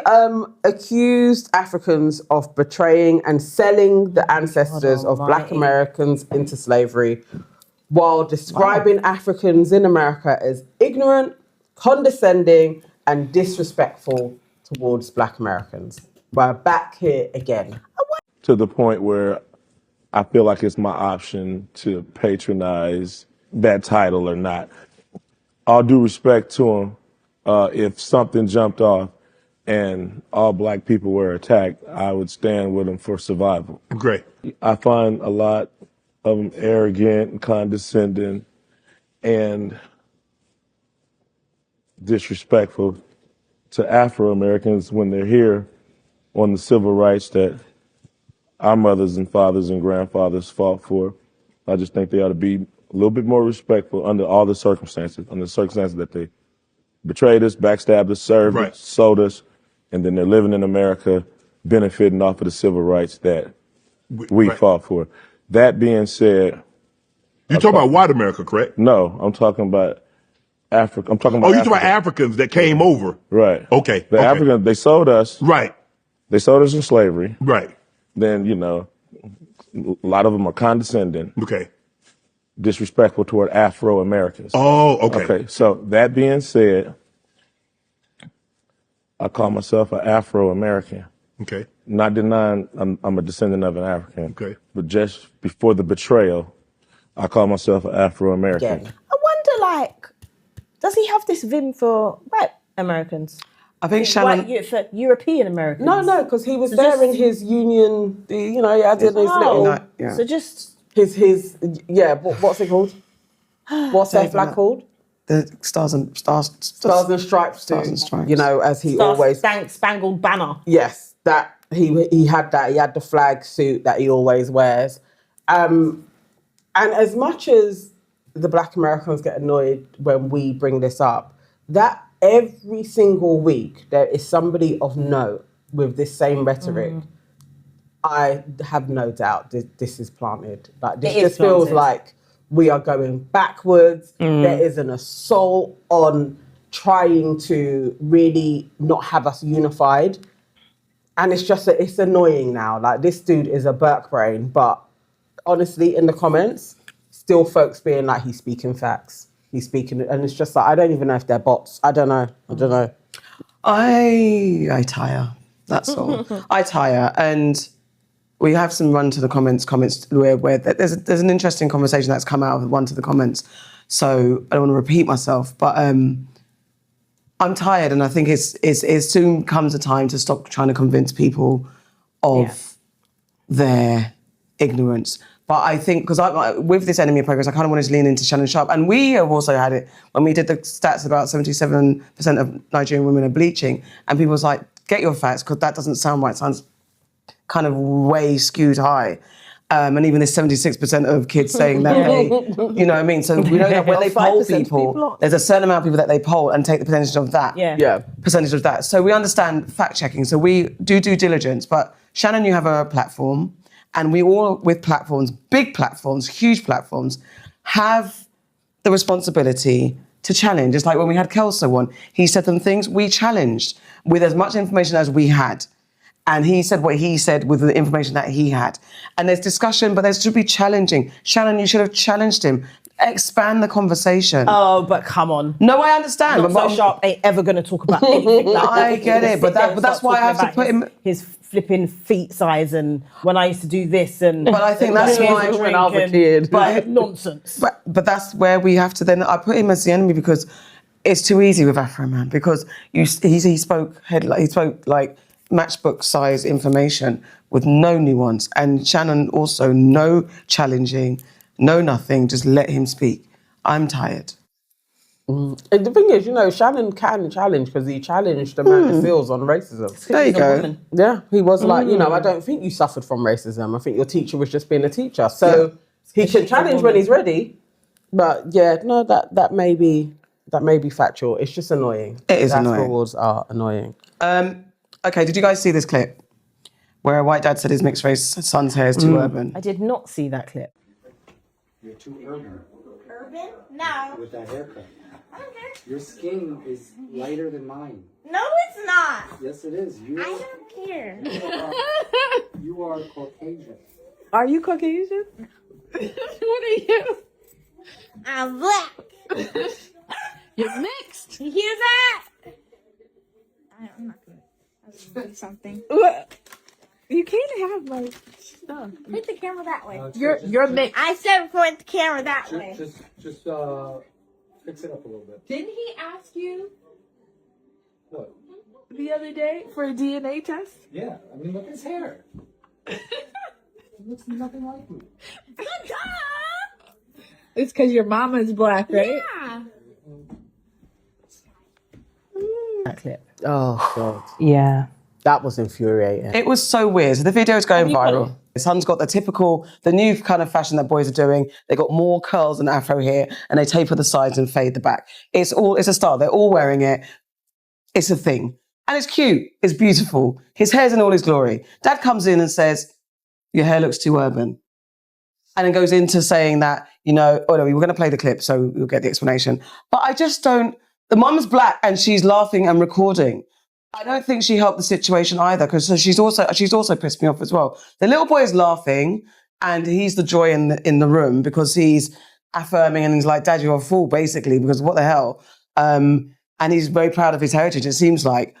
B: accused Africans of betraying and selling the ancestors of Black
C: almighty.
B: Americans into slavery, while describing Africans in America as ignorant, condescending, and disrespectful towards Black Americans. We're back here again.
I: To the point where I feel like it's my option to patronize that title or not. All due respect to him, if something jumped off and all Black people were attacked, I would stand with them for survival.
F: Great.
I: I find a lot of them arrogant and condescending and disrespectful to Afro-Americans when they're here on the civil rights that our mothers and fathers and grandfathers fought for. I just think they ought to be a little bit more respectful under all the circumstances, that they betrayed us, backstabbed us, served
F: Right.
I: us, sold us, and then they're living in America benefiting off of the civil rights that we
F: Right.
I: fought for. That being said,
F: You talking about white America, correct?
I: no, I'm talking about Africa. I'm talking about
F: Oh, you talking about
I: Africa.
F: Africans that came over.
I: Right.
F: Okay.
I: The
F: okay.
I: Africans, they sold us.
F: Right.
I: They sold us in slavery.
F: Right.
I: Then, a lot of them are condescending,
F: Okay.
I: disrespectful toward Afro-Americans.
F: Oh, okay.
I: Okay, so that being said, I call myself an Afro-American.
F: Okay.
I: Not denying I'm a descendant of an African.
F: Okay.
I: But just before the betrayal, I call myself an Afro-American.
B: Again.
C: I wonder, does he have this vim for white Americans?
A: I think Shannon.
C: For European Americans?
B: No, because he was
C: So
B: there
C: just-
B: in his union, he had in his
C: Oh,
B: little,
A: Yeah.
C: So just
B: what's it called? What's their flag called?
A: The stars and
B: Stars and Stripes.
A: Stars and Stripes.
B: As he
C: Star
B: always
C: Spangled Banner.
B: Yes, that he had that. He had the flag suit that he always wears. And as much as the Black Americans get annoyed when we bring this up, that every single week there is somebody of note with this same rhetoric. I have no doubt this is planted. This
C: It is
B: just feels
C: planted.
B: like we are going backwards. There is an assault on trying to really not have us unified. And it's just, it's annoying now. This dude is a Burke brain, but honestly, in the comments, still folks being like, he's speaking facts. He's speaking, and it's just I don't even know if they're bots. I don't know.
A: I tire. That's all. I tire, and we have some run to the comments where there's an interesting conversation that's come out of one to the comments. So I don't want to repeat myself, but I'm tired, and I think it soon comes a time to stop trying to convince people of their ignorance. But I think, because with this enemy of progress, I kind of wanted to lean into Shannon Sharpe. And we have also had it when we did the stats about 77% of Nigerian women are bleaching. And people was like, get your facts, because that doesn't sound right. It sounds kind of way skewed high. And even this 76% of kids saying that they, you know what I mean? So we know that when they poll
C: 5%
A: people, there's a certain amount of people that they poll and take the percentage of that.
C: Yeah.
A: Percentage of that. So we understand fact checking. So we do due diligence. But Shannon, you have a platform, and we all, with platforms, big platforms, huge platforms, have the responsibility to challenge. It's like when we had Kelso on, he said some things we challenged with as much information as we had. And he said what he said with the information that he had. And there's discussion, but there should be challenging. Shannon, you should have challenged him. Expand the conversation.
C: Oh, but come on.
A: No, I understand.
C: Not so sharp ain't ever going to talk about anything like that.
A: I get it, but that's why I have to put him...
C: His flipping feet size and when I used to do this and...
A: But I think that's why...
B: When I was a kid.
C: But nonsense.
A: But that's where we have to then... I put him as the enemy because it's too easy with Afroman because he spoke like matchbook size information with no nuance, and Shannon also no challenging, no nothing, just let him speak. I'm tired.
B: And the thing is, you know, Shannon can challenge because he challenged Amanda Seals on racism.
A: There you go.
B: Yeah, he was like, you know, I don't think you suffered from racism. I think your teacher was just being a teacher. So he can challenge when he's ready. But yeah, no, that may be factual. It's just annoying.
A: It is annoying.
B: Awards are annoying.
A: Okay, did you guys see this clip where a white dad said his mixed race son's hair is too urban?
C: I did not see that clip.
J: You're too urban.
K: Urban? No.
J: With that haircut.
K: Okay.
J: Your skin is lighter than mine.
K: No, it's not.
J: Yes, it is.
K: I don't care.
J: You are Caucasian.
G: Are you Caucasian? What are you?
K: I'm black.
G: You're mixed.
K: You hear that? I'm not good. I was gonna do something.
G: What? You can't have like stuff.
K: Point the camera that way.
G: You're mixed.
K: I said point the camera that way.
J: Just fix it up a little bit.
G: Didn't he ask you
J: What?
G: the other day for a DNA test?
J: Yeah, I mean, look at his hair. It looks nothing like me.
G: It's because your mama's black, right?
K: Yeah.
C: That clip.
B: Oh, God.
D: Yeah.
B: That was infuriating.
A: It was so weird. So the video is going viral. His son's got the new kind of fashion that boys are doing. They got more curls and afro here, and they taper the sides and fade the back. It's a style. They're all wearing it. It's a thing. And it's cute. It's beautiful. His hair's in all his glory. Dad comes in and says, your hair looks too urban. And then goes into saying that, you know, oh no, we were going to play the clip, so you'll get the explanation. But I just don't, the mum's black and she's laughing and recording. I don't think she helped the situation either, because she's also pissed me off as well. The little boy is laughing and he's the joy in the room because he's affirming and he's like, Dad, you're a fool, basically, because what the hell? And he's very proud of his heritage, it seems like.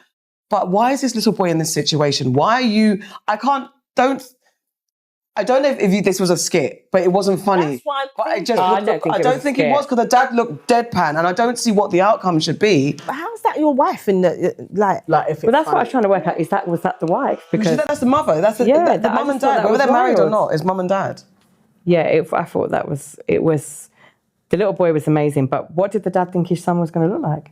A: But why is this little boy in this situation? Why are you, I don't know if this was a skit, but it wasn't funny.
C: That's why
A: but
C: I'm
A: I don't think it was because the dad looked deadpan, and I don't see what the outcome should be.
C: But how's that your wife in the like
B: if
D: But that's what I was trying to work out. Was that the wife? Because
A: That's the mother. That's the mum and dad. Whether they're married or not, it's mum and dad.
D: yeah, I thought it was the little boy was amazing. But what did the dad think his son was going to look like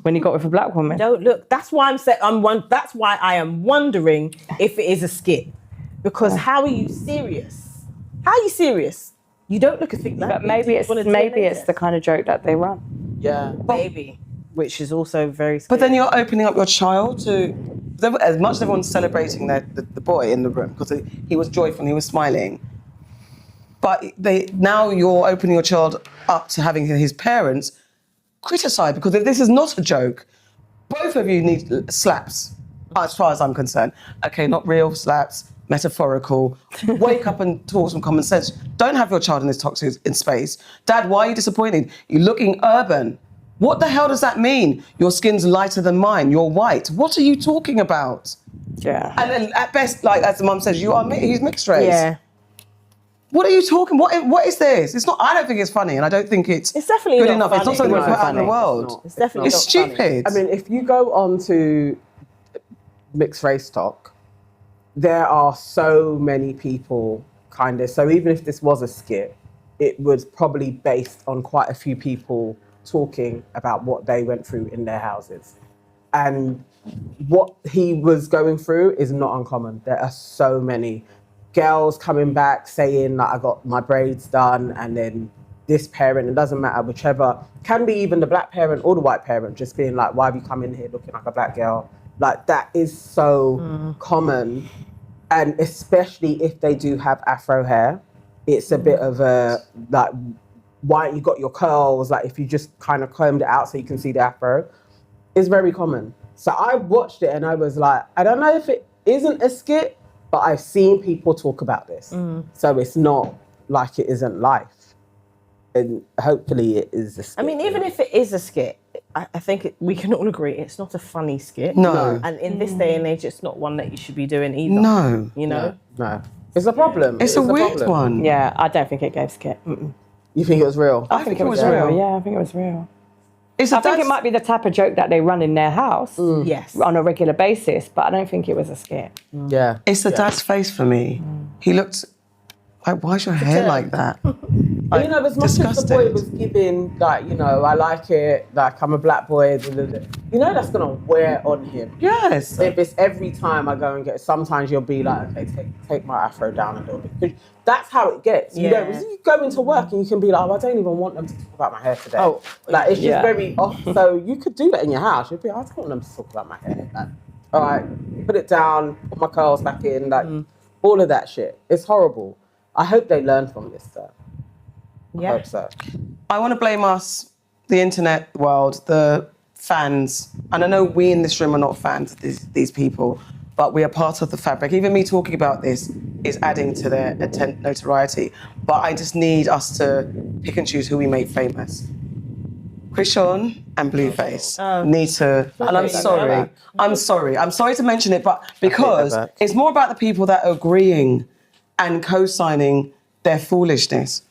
D: when he got with a black woman?
C: don't look? That's why I'm saying that's why I am wondering if it is a skit. Because how are you serious? How are you serious? You don't look a thing like that.
D: But maybe it's the kind of joke that they run.
B: Yeah.
C: Maybe. Which is also very scary.
A: But then you're opening up your child to, as much as everyone's celebrating the boy in the room, because he was joyful, he was smiling, but now you're opening your child up to having his parents criticise, because if this is not a joke, both of you need slaps, as far as I'm concerned. Okay, not real slaps, metaphorical. Wake up and talk some common sense. Don't have your child in this toxic space. Dad, why are you disappointed? You're looking urban. What the hell does that mean? Your skin's lighter than mine. You're white. What are you talking about?
D: Yeah.
A: And then at best, like as the mum says, he's mixed race.
C: Yeah.
A: What are you talking? What is this? It's not. I don't think it's funny, and I don't think it's
C: definitely
A: good
C: not
A: enough.
C: funny.
A: It's not something to put out in the
B: It's
A: world.
B: not.
C: It's definitely
A: It's
C: not
A: stupid.
B: I mean, if you go on to mixed race talk, there are so many people kind of, so even if this was a skit, it was probably based on quite a few people talking about what they went through in their houses. And what he was going through is not uncommon. There are so many girls coming back saying that I got my braids done, and then this parent, it doesn't matter, whichever, can be even the black parent or the white parent, just being like, why have you come in here looking like a black girl? Like, that is so common. And especially if they do have afro hair, it's a bit of a, like, why you got your curls, like if you just kind of combed it out so you can see the afro, it's very common. So I watched it and I was like, I don't know if it isn't a skit, but I've seen people talk about this. So it's not like it isn't life. And hopefully it is a skit.
C: I mean, even if it is a skit, I think we can all agree it's not a funny skit.
A: No.
C: And in this day and age, it's not one that you should be doing either.
A: No.
C: You know?
B: No. It's a problem.
A: It's a weird one.
D: Yeah, I don't think it gave skit.
B: You think it was real?
D: I think it was real. Yeah, I think it was real. I think it might be the type of joke that they run in their house
C: Yes.
D: on a regular basis, but I don't think it was a skit.
B: Yeah.
A: It's the dad's face for me. He looked like, why's your hair like that?
B: You know, as much as the boy was giving, like, you know, I like it, like, I'm a black boy, you know that's going to wear on him.
A: Yes.
B: If it's every time I go and get, sometimes you'll be like, okay, take my afro down a little bit. 'Cause that's how it gets. You know, you go into work and you can be like, oh, I don't even want them to talk about my hair today.
C: Oh,
B: like, it's just very off. So you could do that in your house. You'd be like, I don't want them to talk about my hair. Like, all right, put it down, put my curls back in, like, all of that shit. It's horrible. I hope they learn from this stuff. I hope so.
A: I want to blame us, the internet world, the fans. And I know we in this room are not fans of these people, but we are part of the fabric. Even me talking about this is adding to their notoriety. But I just need us to pick and choose who we make famous. Chrystal and Blueface need to, and I'm sorry. I'm sorry to mention it, but because it's more about the people that are agreeing and co-signing their foolishness.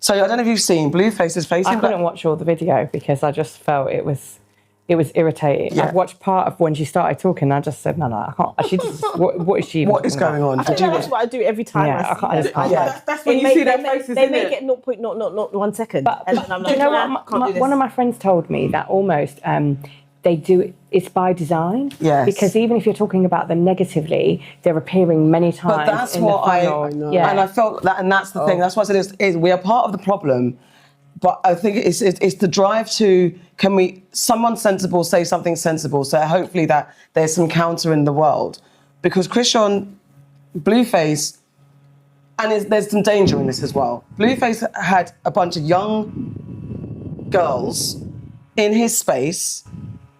A: So I don't know if you've seen Blueface's face.
D: I couldn't watch all the video because I just felt it was irritating.
A: Yeah.
D: I've watched part of when she started talking. I just said, no, I can't. She just, what is she?
A: What is going on?
C: I think that's what I do every time.
D: Yeah, I just can't.
B: That's when you see their faces,
C: They
B: isn't
C: make
B: it?
C: it 0.001 second.
D: But
C: And then I'm
D: do
C: like,
D: you know
C: nah, can't do this.
D: one of my friends told me that almost they do it. It's by design.
A: Yes.
D: Because even if you're talking about them negatively, they're appearing many times.
A: But that's
D: in
A: what
D: the final.
A: know.
D: Yeah.
A: And I felt that, and that's the thing. That's why I said is we are part of the problem. But I think it's the drive to, can we, someone sensible say something sensible, so hopefully that there's some counter in the world. Because Chrystal, Blueface, and there's some danger in this as well. Blueface had a bunch of young girls in his space,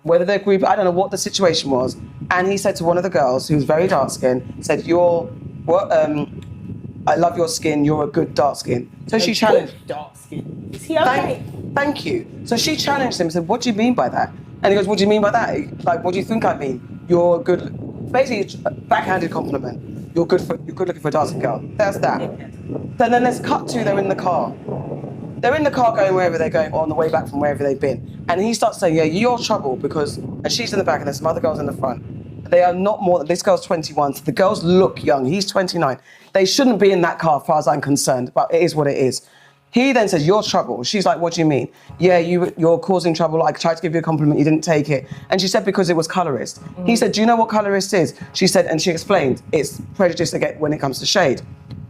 A: whether they're group, I don't know what the situation was, and he said to one of the girls, who was very dark-skinned, said, I love your skin, you're a good dark skin. So she challenged.
C: Dark skin. Is he okay?
A: Thank you. So she challenged him and said, what do you mean by that? And he goes, what do you mean by that? Like, what do you think I mean? You're good, basically a backhanded compliment. You're good looking for a dark skin girl. That's that. Then let's cut to, they're in the car. They're in the car going wherever they're going, or on the way back from wherever they've been. And he starts saying, yeah, you're trouble because, and she's in the back and there's some other girls in the front. They are not more, this girl's 21, so the girls look young, he's 29. They shouldn't be in that car as far as I'm concerned, but it is what it is. He then says, you're trouble. She's like, what do you mean? Yeah, you're causing trouble. I tried to give you a compliment, you didn't take it. And she said, because it was colorist. He said, do you know what colorist is? She said, and she explained, it's prejudice again when it comes to shade.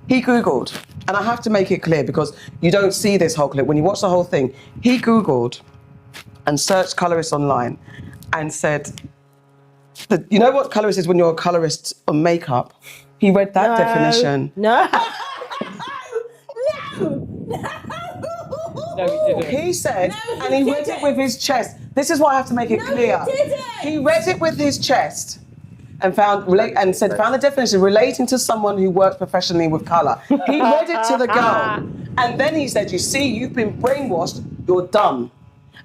A: He Googled, and I have to make it clear because you don't see this whole clip. When you watch the whole thing, he Googled and searched colorist online and said, you know what colorist is when you're a colorist on makeup? He read that definition.
C: No.
D: No, he didn't.
A: He said, and he read it with his chest. This is why I have to make it clear.
C: He didn't.
A: He read it with his chest and found the definition relating to someone who works professionally with colour. He read it to the girl. And then he said, you see, you've been brainwashed, you're dumb.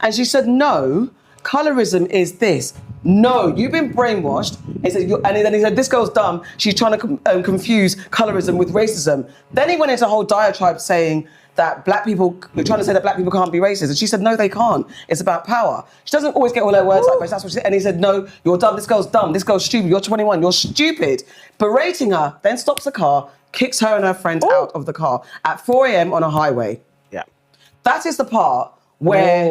A: And she said, no, colorism is this. No, you've been brainwashed. He said, and then he said, this girl's dumb. She's trying to confuse colorism with racism. Then he went into a whole diatribe saying that you're trying to say that black people can't be racist. And she said, no, they can't. It's about power. She doesn't always get all her words like, but that's what she said. And he said, no, you're dumb. This girl's dumb. This girl's stupid. You're 21. You're stupid. Berating her, then stops the car, kicks her and her friend out of the car at 4 a.m. on a highway. Yeah. That is the part where,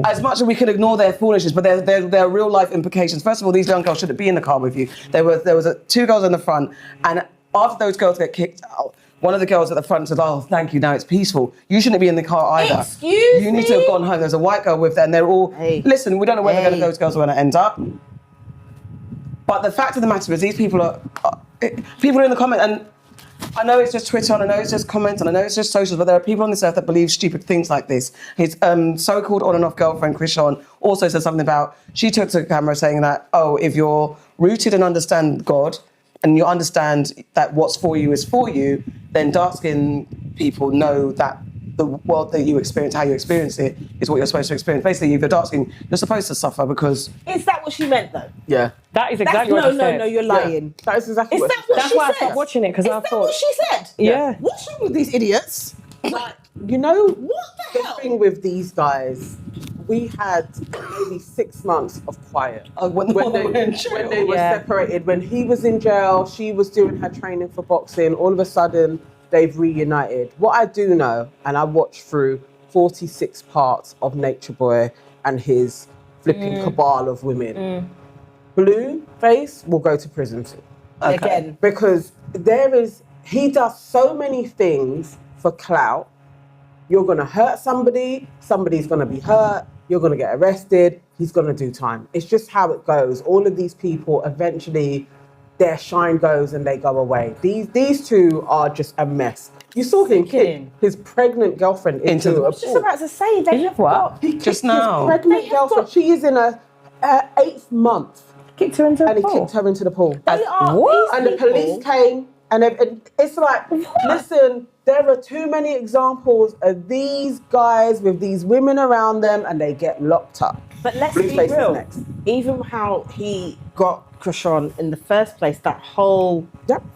A: as much as we can ignore their foolishness, but there are real life implications. First of all, these young girls shouldn't be in the car with you. There was two girls in the front, and after those girls get kicked out, one of the girls at the front said, "Oh, thank you. Now it's peaceful." You shouldn't be in the car either.
C: Excuse
A: You need to have gone home. There's a white girl with them. They're all. Listen, we don't know where those girls are going to end up. But the fact of the matter is, these people are people in the comment, and I know it's just Twitter, and I know it's just comments, and I know it's just socials, but there are people on this earth that believe stupid things like this. His so-called on and off girlfriend, Chrystal, also said something about, she took to the camera saying that, oh, if you're rooted and understand God, and you understand that what's for you is for you, then dark-skinned people know that the world that you experience, how you experience it, is what you're supposed to experience. Basically, if you're dark-skinned, you're supposed to suffer because...
C: Is that what she meant, though?
B: Yeah.
D: That is exactly what she said.
C: No, you're lying.
B: Yeah. That is exactly
C: Is
B: what
C: that what
D: That's
C: she
D: why I
C: said?
D: stopped watching it, because I
C: Is that
D: thought...
C: what she said?
D: Yeah.
C: What's wrong with these idiots?
B: Like, you know,
C: What the hell?
B: thing with these guys, we had maybe 6 months of quiet.
A: when
B: they were separated. When he was in jail, she was doing her training for boxing. All of a sudden, they've reunited. What I do know, and I watched through 46 parts of Nature Boy and his flipping cabal of women. Blueface will go to prison too.
C: Again.
B: Because he does so many things for clout. You're going to hurt somebody, somebody's going to be hurt, you're going to get arrested, he's going to do time. It's just how it goes. All of these people, eventually, their shine goes and they go away. These two are just a mess. You saw him kick his pregnant girlfriend into a pool.
C: I was just about to say, they have what?
B: He kicked
A: Just now.
B: his pregnant girlfriend. She is in her 8th month.
D: Kicked her into the
B: And he
D: pool.
B: kicked her into the pool.
C: They are
D: What?
C: these
B: And the
C: people-
B: police came, and it's like, listen, there are too many examples of these guys with these women around them, and they get locked up.
C: But let's
B: Blueface
C: be
B: is
C: real.
B: next.
C: Even how he got Chrystal in the first place, that whole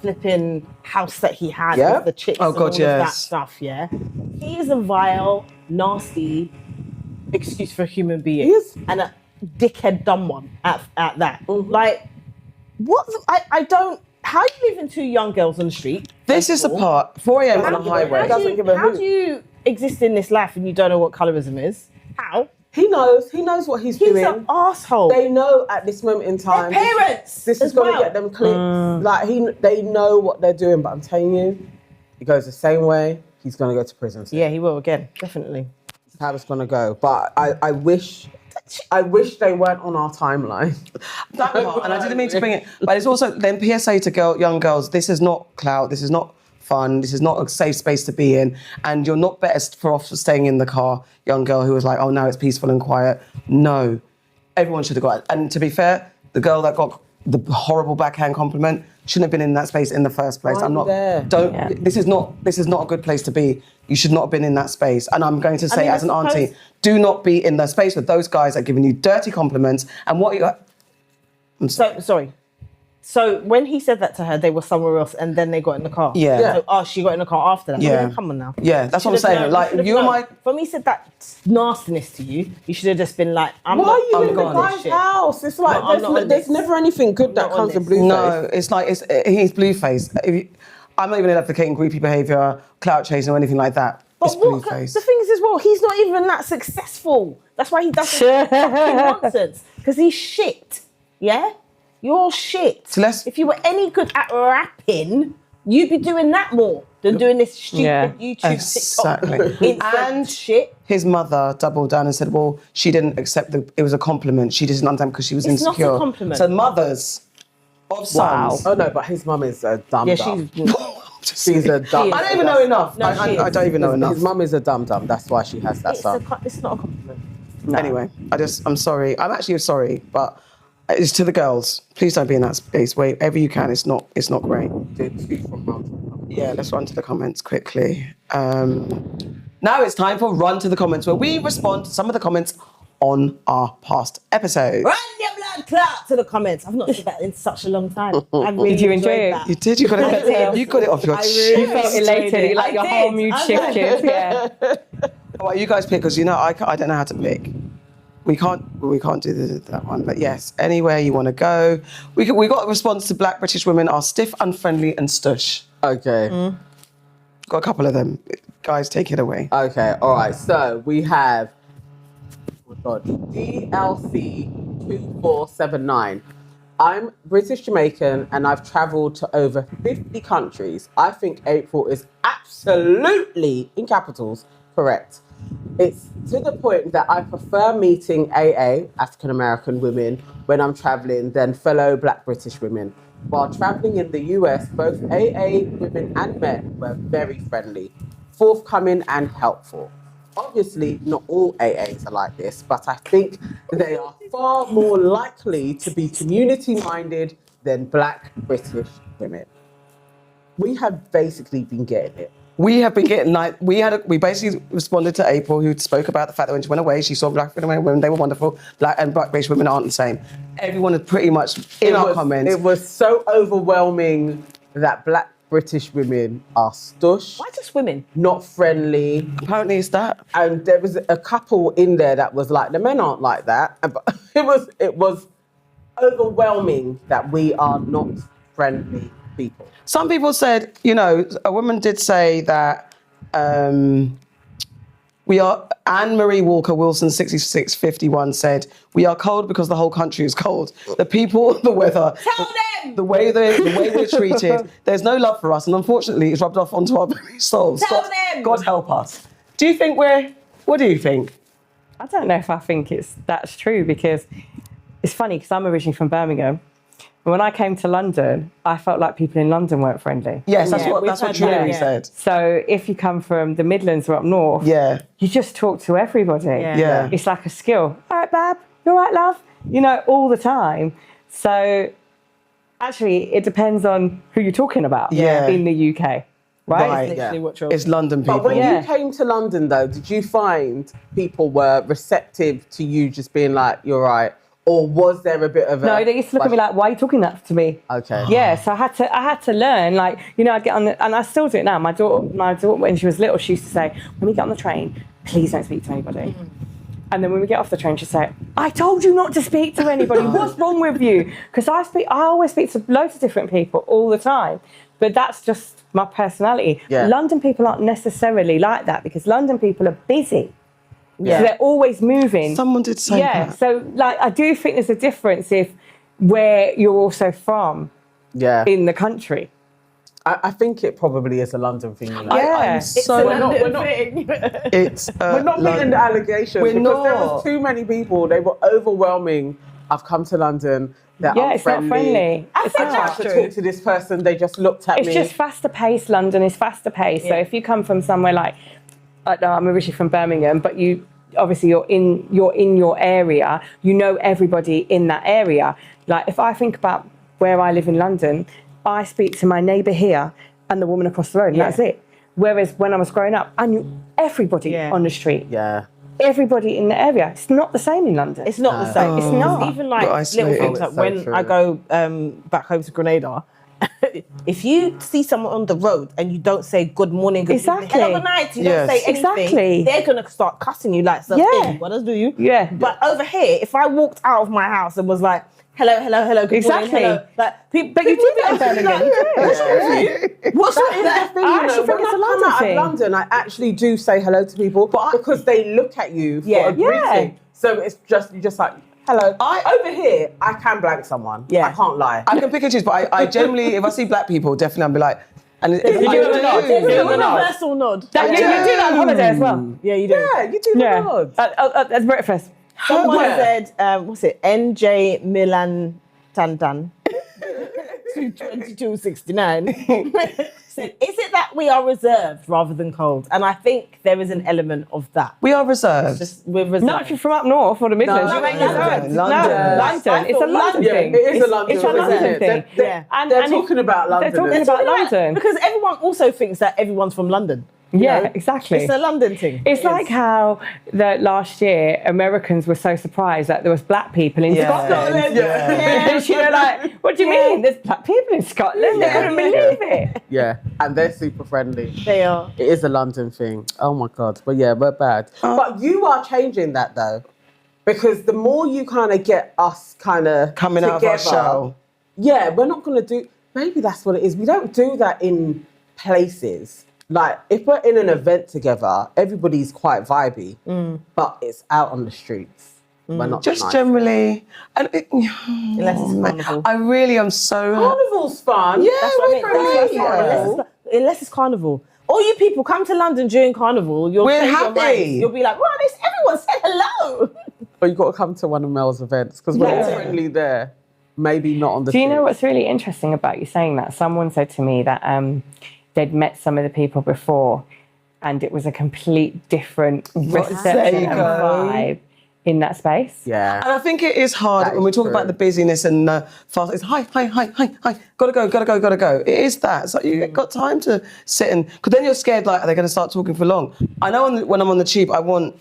C: flipping house that he had
B: Yep.
C: with the chicks
A: Oh,
C: and
A: God,
C: all of that
A: yes.
C: stuff, yeah? He is a vile, nasty excuse for a human being.
B: He is.
C: And a dickhead dumb one at that. Like, what? I don't... How are you leaving two young girls on the street?
A: This is the part, 4 a.m. on a highway.
B: Doesn't give a
C: How
B: hoot.
C: do you exist in this life and you don't know what colorism is? How?
B: He knows what he's
C: He's
B: doing.
C: an asshole.
B: They know at this moment in time.
C: Their parents
B: This is
C: as
B: going to
C: well.
B: get them clicks. Like they know what they're doing, but I'm telling you, it goes the same way. He's going to go to prison.
C: Yeah, he will again, definitely.
B: That's how it's going to go. But I wish they weren't on our timeline.
A: That part, and I didn't mean to bring it, but it's also then PSA to young girls. This is not clout. This is not fun. This is not a safe space to be in, and you're not better off for staying in the car. Young girl who was like, "Oh, now it's peaceful and quiet." No, everyone should have got it. And to be fair, the girl that got the horrible backhand compliment shouldn't have been in that space in the first place.
B: Why
A: I'm not.
B: there?
A: Don't.
D: Yeah.
A: This is not a good place to be. You should not have been in that space. And I'm going to say,
C: mean,
A: as an
C: I suppose-
A: auntie, do not be in the space with those guys that are giving you dirty compliments. And what you.
C: Sorry. So when he said that to her, they were somewhere else, and then they got in the car.
A: Yeah.
C: So, she got in the car after that.
A: Yeah.
C: I mean, come on now.
A: Yeah, that's what I'm
C: Should've
A: saying.
C: known.
A: Like,
C: Should've
A: you and
C: known.
A: my.
C: From he said that nastiness to you, you should have just been like,
B: Why are you in the
C: gone.
B: guy's house? It's like
C: No, I'm not on
B: there's
C: this.
B: never anything good that
C: Not on
B: comes to
C: this.
B: Blueface.
A: No, it's like he's Blueface. I'm not even advocating groupie behaviour, clout chasing, or anything like that.
C: But
A: It's
C: what,
A: Blueface.
C: the thing is as well, he's not even that successful. That's why he does this fucking nonsense. Because he's shit. Yeah? You're shit.
A: So let's-
C: If you were any good at rapping, you'd be doing that more than doing this stupid
D: Yeah.
C: YouTube,
A: Exactly.
C: TikTok, Instagram
A: And
C: shit.
A: His mother doubled down and said, well, she didn't accept it was a compliment. She didn't understand because she was
C: It's not a
A: insecure.
C: compliment.
A: So mothers of sons.
B: Oh no, but his mum is a dumb
C: Yeah,
B: dumb.
C: she's
B: She's a dumb.
A: I don't even know enough.
C: No, she
A: I
C: is.
A: don't even know enough.
B: His mum is a dumb dumb. That's why she has that son.
C: It's not a compliment.
A: Anyway, I'm sorry. I'm actually sorry, but it's to the girls. Please don't be in that space. Wherever you can. It's not great. Yeah, let's run to the comments quickly. Now it's time for Run to the Comments, where we respond to some of the comments on our past episodes.
C: Run your blood clot to the comments. I've not said that in such a long time. I really
D: Did you enjoy
C: enjoyed
D: it?
C: that.
A: You did. You got it. You got it off your
C: I
A: chest.
C: really
D: You felt
C: enjoyed
D: elated,
C: it.
D: like your
C: I
D: whole
C: did.
D: mood
C: I
D: shifted. Yeah.
A: Well, you guys pick because I don't know how to pick. We can't do that one. But yes, anywhere you want to go. We got a response to Black British women are stiff, unfriendly, and stush.
B: Okay.
A: Got a couple of them. Guys, take it away.
B: Okay. All right. So we have. Oh my God. DLC 2479. I'm British Jamaican and I've travelled to over 50 countries. I think April is absolutely, in capitals, correct. It's to the point that I prefer meeting AA, African American women, when I'm travelling than fellow Black British women. While travelling in the US, both AA women and men were very friendly, forthcoming and helpful. Obviously, not all AAs are like this, but I think they are far more likely to be community-minded than Black British women. We have basically been getting it.
A: We have been getting we basically responded to April, who spoke about the fact that when she went away, she saw Black women, they were wonderful. Black and Black British women aren't the same. Everyone is pretty much in our comments.
B: It was so overwhelming that Black British women are stush.
C: Why just women?
B: Not friendly.
A: Apparently it's that.
B: And there was a couple in there that was like, the men aren't like that. But it was overwhelming that we are not friendly people.
A: Some people said, you know, a woman did say that we are, Anne-Marie Walker Wilson 6651 said, we are cold because the whole country is cold. The people, the weather, the way we're treated, there's no love for us. And unfortunately, it's rubbed off onto our very souls. God help us. Do you think what do you think?
D: I don't know if I think that's true, because it's funny, because I'm originally from Birmingham. And when I came to London, I felt like people in London weren't friendly.
A: Yes, that's what Julie said.
D: So if you come from the Midlands or up north, you just talk to everybody.
A: Yeah.
D: It's like a skill. All right, Bab, you all right, love? You know, all the time. So actually, it depends on who you're talking about in the UK. Right?
A: It's London people.
B: But when you came to London, though, did you find people were receptive to you just being like, you're right? Or was there a bit of a...
D: No, they used to look at me like, why are you talking that to me?
B: Okay.
D: Yeah, so I had to learn, like, you know, I'd get on the... And I still do it now. My daughter, when she was little, she used to say, when we get on the train, please don't speak to anybody. And then when we get off the train, she'd say, I told you not to speak to anybody. What's wrong with you? Because I always speak to loads of different people all the time. But that's just my personality.
B: Yeah.
D: London people aren't necessarily like that, because London people are busy.
B: Yeah.
D: So they're always moving.
A: Someone did say that.
D: Yeah, so like I do think there's a difference if where you're also from in the country.
B: I think it probably is a London thing. You know?
D: We're not
B: making the allegation because there was too many people. They were overwhelming. I've come to London. They're
D: it's not friendly.
B: I tried to talk to this person. They just looked at me.
D: It's just faster paced. London is faster paced. So if you come from somewhere like, I'm originally from Birmingham, but you're in your area. You know everybody in that area. Like if I think about where I live in London, I speak to my neighbour here and the woman across the road, and that's it. Whereas when I was growing up, I knew everybody on the street.
B: Yeah.
C: everybody in the area. It's not the same in London.
G: It's not the same.
C: It's not.
G: Even like little things like when I go back home to Grenada, if you see someone on the road and you don't say good morning, good evening, hello, good night, you don't say anything, they're going to start cussing you like, what else do you?
C: Yeah.
G: But over here, if I walked out of my house and was like, hello, good morning, hello. Like,
C: but you did that in Birmingham.
G: What's that thing?
B: I actually think it's a London thing. London, I actually do say hello to people, but because they look at you for a greeting. So it's just, you're just like, hello. Over here, I can blank someone. Yeah. I can't lie.
A: I can pick and choose, but I generally, if I see black people, definitely I'll be like, and if
G: you
A: I
G: do
A: do,
G: a nod. You do a universal nod.
C: You do that on holiday as well.
G: Yeah, you do.
B: Yeah, you do the nod.
C: At breakfast.
G: Someone said, what's it? NJ Milan Tantan. 2269 said, is it that we are reserved rather than cold? And I think there is an element of that.
A: We are reserved.
G: We're reserved.
C: Not if you're from up north or the Midlands.
A: No,
C: London.
A: London.
C: It's a London thing.
B: It is a London
C: It's a London thing.
B: They're talking about London.
C: They're talking about London.
G: Because everyone also thinks that everyone's from London.
C: Yeah, exactly.
G: It's a London thing.
D: It's like how last year Americans were so surprised that there was black people in Scotland.
B: Yeah.
D: You know, like, what do you mean? There's black people in Scotland? They couldn't believe it.
B: Yeah, and they're super friendly.
G: They are.
B: It is a London thing. Oh my God. But yeah, we're bad. But you are changing that though. Because the more you kind of get us kind of
A: coming out of our shell.
B: Yeah, we're not going to do, maybe that's what it is. We don't do that in places. Like, if we're in an event together, everybody's quite vibey, but it's out on the streets. but not
A: Just
B: nice.
A: generally, and
C: Unless it's carnival.
A: I really am so.
B: Carnival's fun.
A: Yeah,
C: That's what I mean.
A: great.
C: Unless it's carnival. All you people come to London during carnival. You'll
A: We're
C: change your
A: happy.
C: minds. You'll be like, "Wow, everyone said hello."
B: But you've got to come to one of Mel's events because we're all friendly there. Maybe not on the.
D: Do you know what's really interesting about you saying that? Someone said to me that they'd met some of the people before, and it was a complete different reception and vibe in that space.
B: Yeah.
A: And I think it is hard when we talk about the busyness and fast. It's hi, gotta go. It is that. It's like you've got time to sit and, because then you're scared, like, are they going to start talking for long? I know when I'm on the tube, I want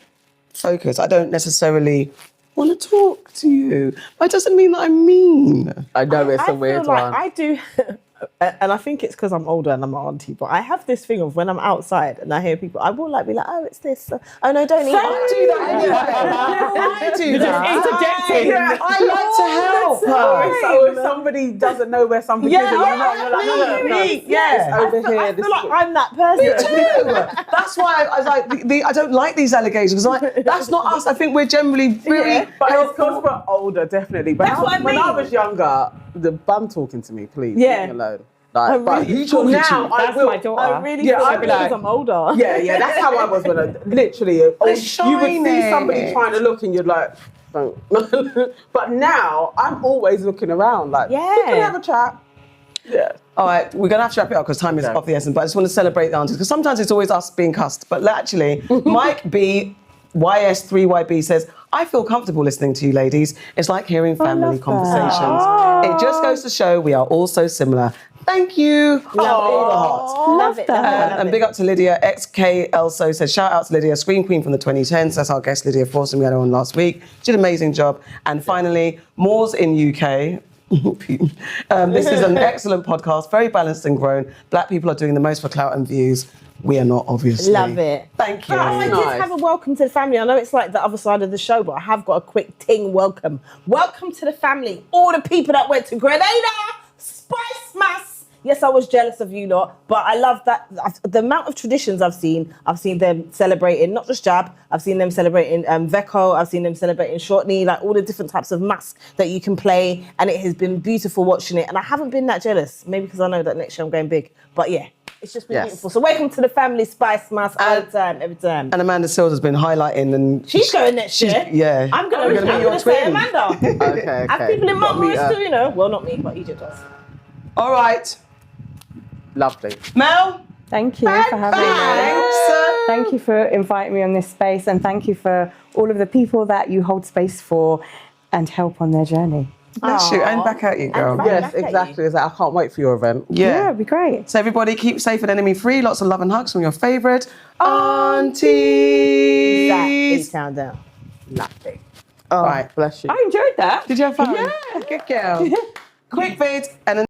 A: focus. I don't necessarily want to talk to you. But it doesn't mean that I'm mean.
B: I know it's a weird
C: feel like
B: one.
C: I do, and I think it's because I'm older and I'm an auntie, but I have this thing of when I'm outside and I hear people, I will be like, oh, it's this. Oh no, don't eat.
A: I do that. I do that. I like to help.
B: So if somebody doesn't know where something is, and you're like, no, it's over here.
C: I feel like I'm that person.
A: Me too. That's why I was like, I don't like these allegations. Like, that's not us. I think we're generally really
B: But it's
A: helpful.
B: because we're older, definitely. But
C: That's what I
B: when I
C: mean.
B: was younger, the bum talking to me, please,
C: Yeah.
B: leave me alone. Like, but
A: Who talking to you?
B: now, I
D: That's
B: will.
D: my daughter.
C: I really
B: Yeah,
C: feel
B: I'd
C: like
B: be
C: because
B: like-
C: I'm older.
B: Yeah, that's how I was when I literally. You would see somebody trying to look, and you're like, don't. But now I'm always looking around, like,
C: Yeah.
B: we can have a chat. Yeah.
A: All right, we're going to have to wrap it up because time is of the essence, but I just want to celebrate the aunties because sometimes it's always us being cussed. But actually, Mike B, YS3YB says, I feel comfortable listening to you ladies. It's like hearing family conversations. It just goes to show we are all so similar. Thank you.
C: Love it.
A: And big up to Lydia. XK Elso says, shout out to Lydia, Screen Queen from the 2010s. That's our guest, Lydia Forson. We had her on last week. She did an amazing job. And finally, Moors in UK. This is an excellent podcast, very balanced and grown. Black people are doing the most for clout and views. We are not, obviously.
C: Love it.
A: Thank you.
C: But I did have a welcome to the family. I know it's like the other side of the show, but I have got a quick ting welcome. Welcome to the family. All the people that went to Grenada, Spice Mass. Yes, I was jealous of you lot, but I love that. The amount of traditions I've seen them celebrating, not just jab, I've seen them celebrating Veko, I've seen them celebrating short knee, like all the different types of masks that you can play, and it has been beautiful watching it, and I haven't been that jealous, maybe because I know that next year I'm going big, but yeah. It's just been beautiful. So welcome to the family, Spice Mask, all the time, every time.
A: And Amanda Sills has been highlighting, and
C: she's going next year.
A: Yeah,
C: I'm going to be your twin. Amanda.
B: Okay.
C: I have people in Marlborough too, you know. Well, not me, but Egypt does.
A: All right.
B: Lovely.
A: Mel?
D: Thank you for having me. Thank you for inviting me on this space, and thank you for all of the people that you hold space for and help on their journey.
A: Bless you, and back at you, girl.
B: Yes, exactly. It's like, I can't wait for your event.
A: Yeah,
D: it'd be great.
A: So everybody, keep safe and enemy-free. Lots of love and hugs from your favourite aunties.
C: That down.
B: Lovely.
A: All right,
B: bless you.
D: I enjoyed that.
A: Did you have fun? Yeah. Good girl. Quick vid and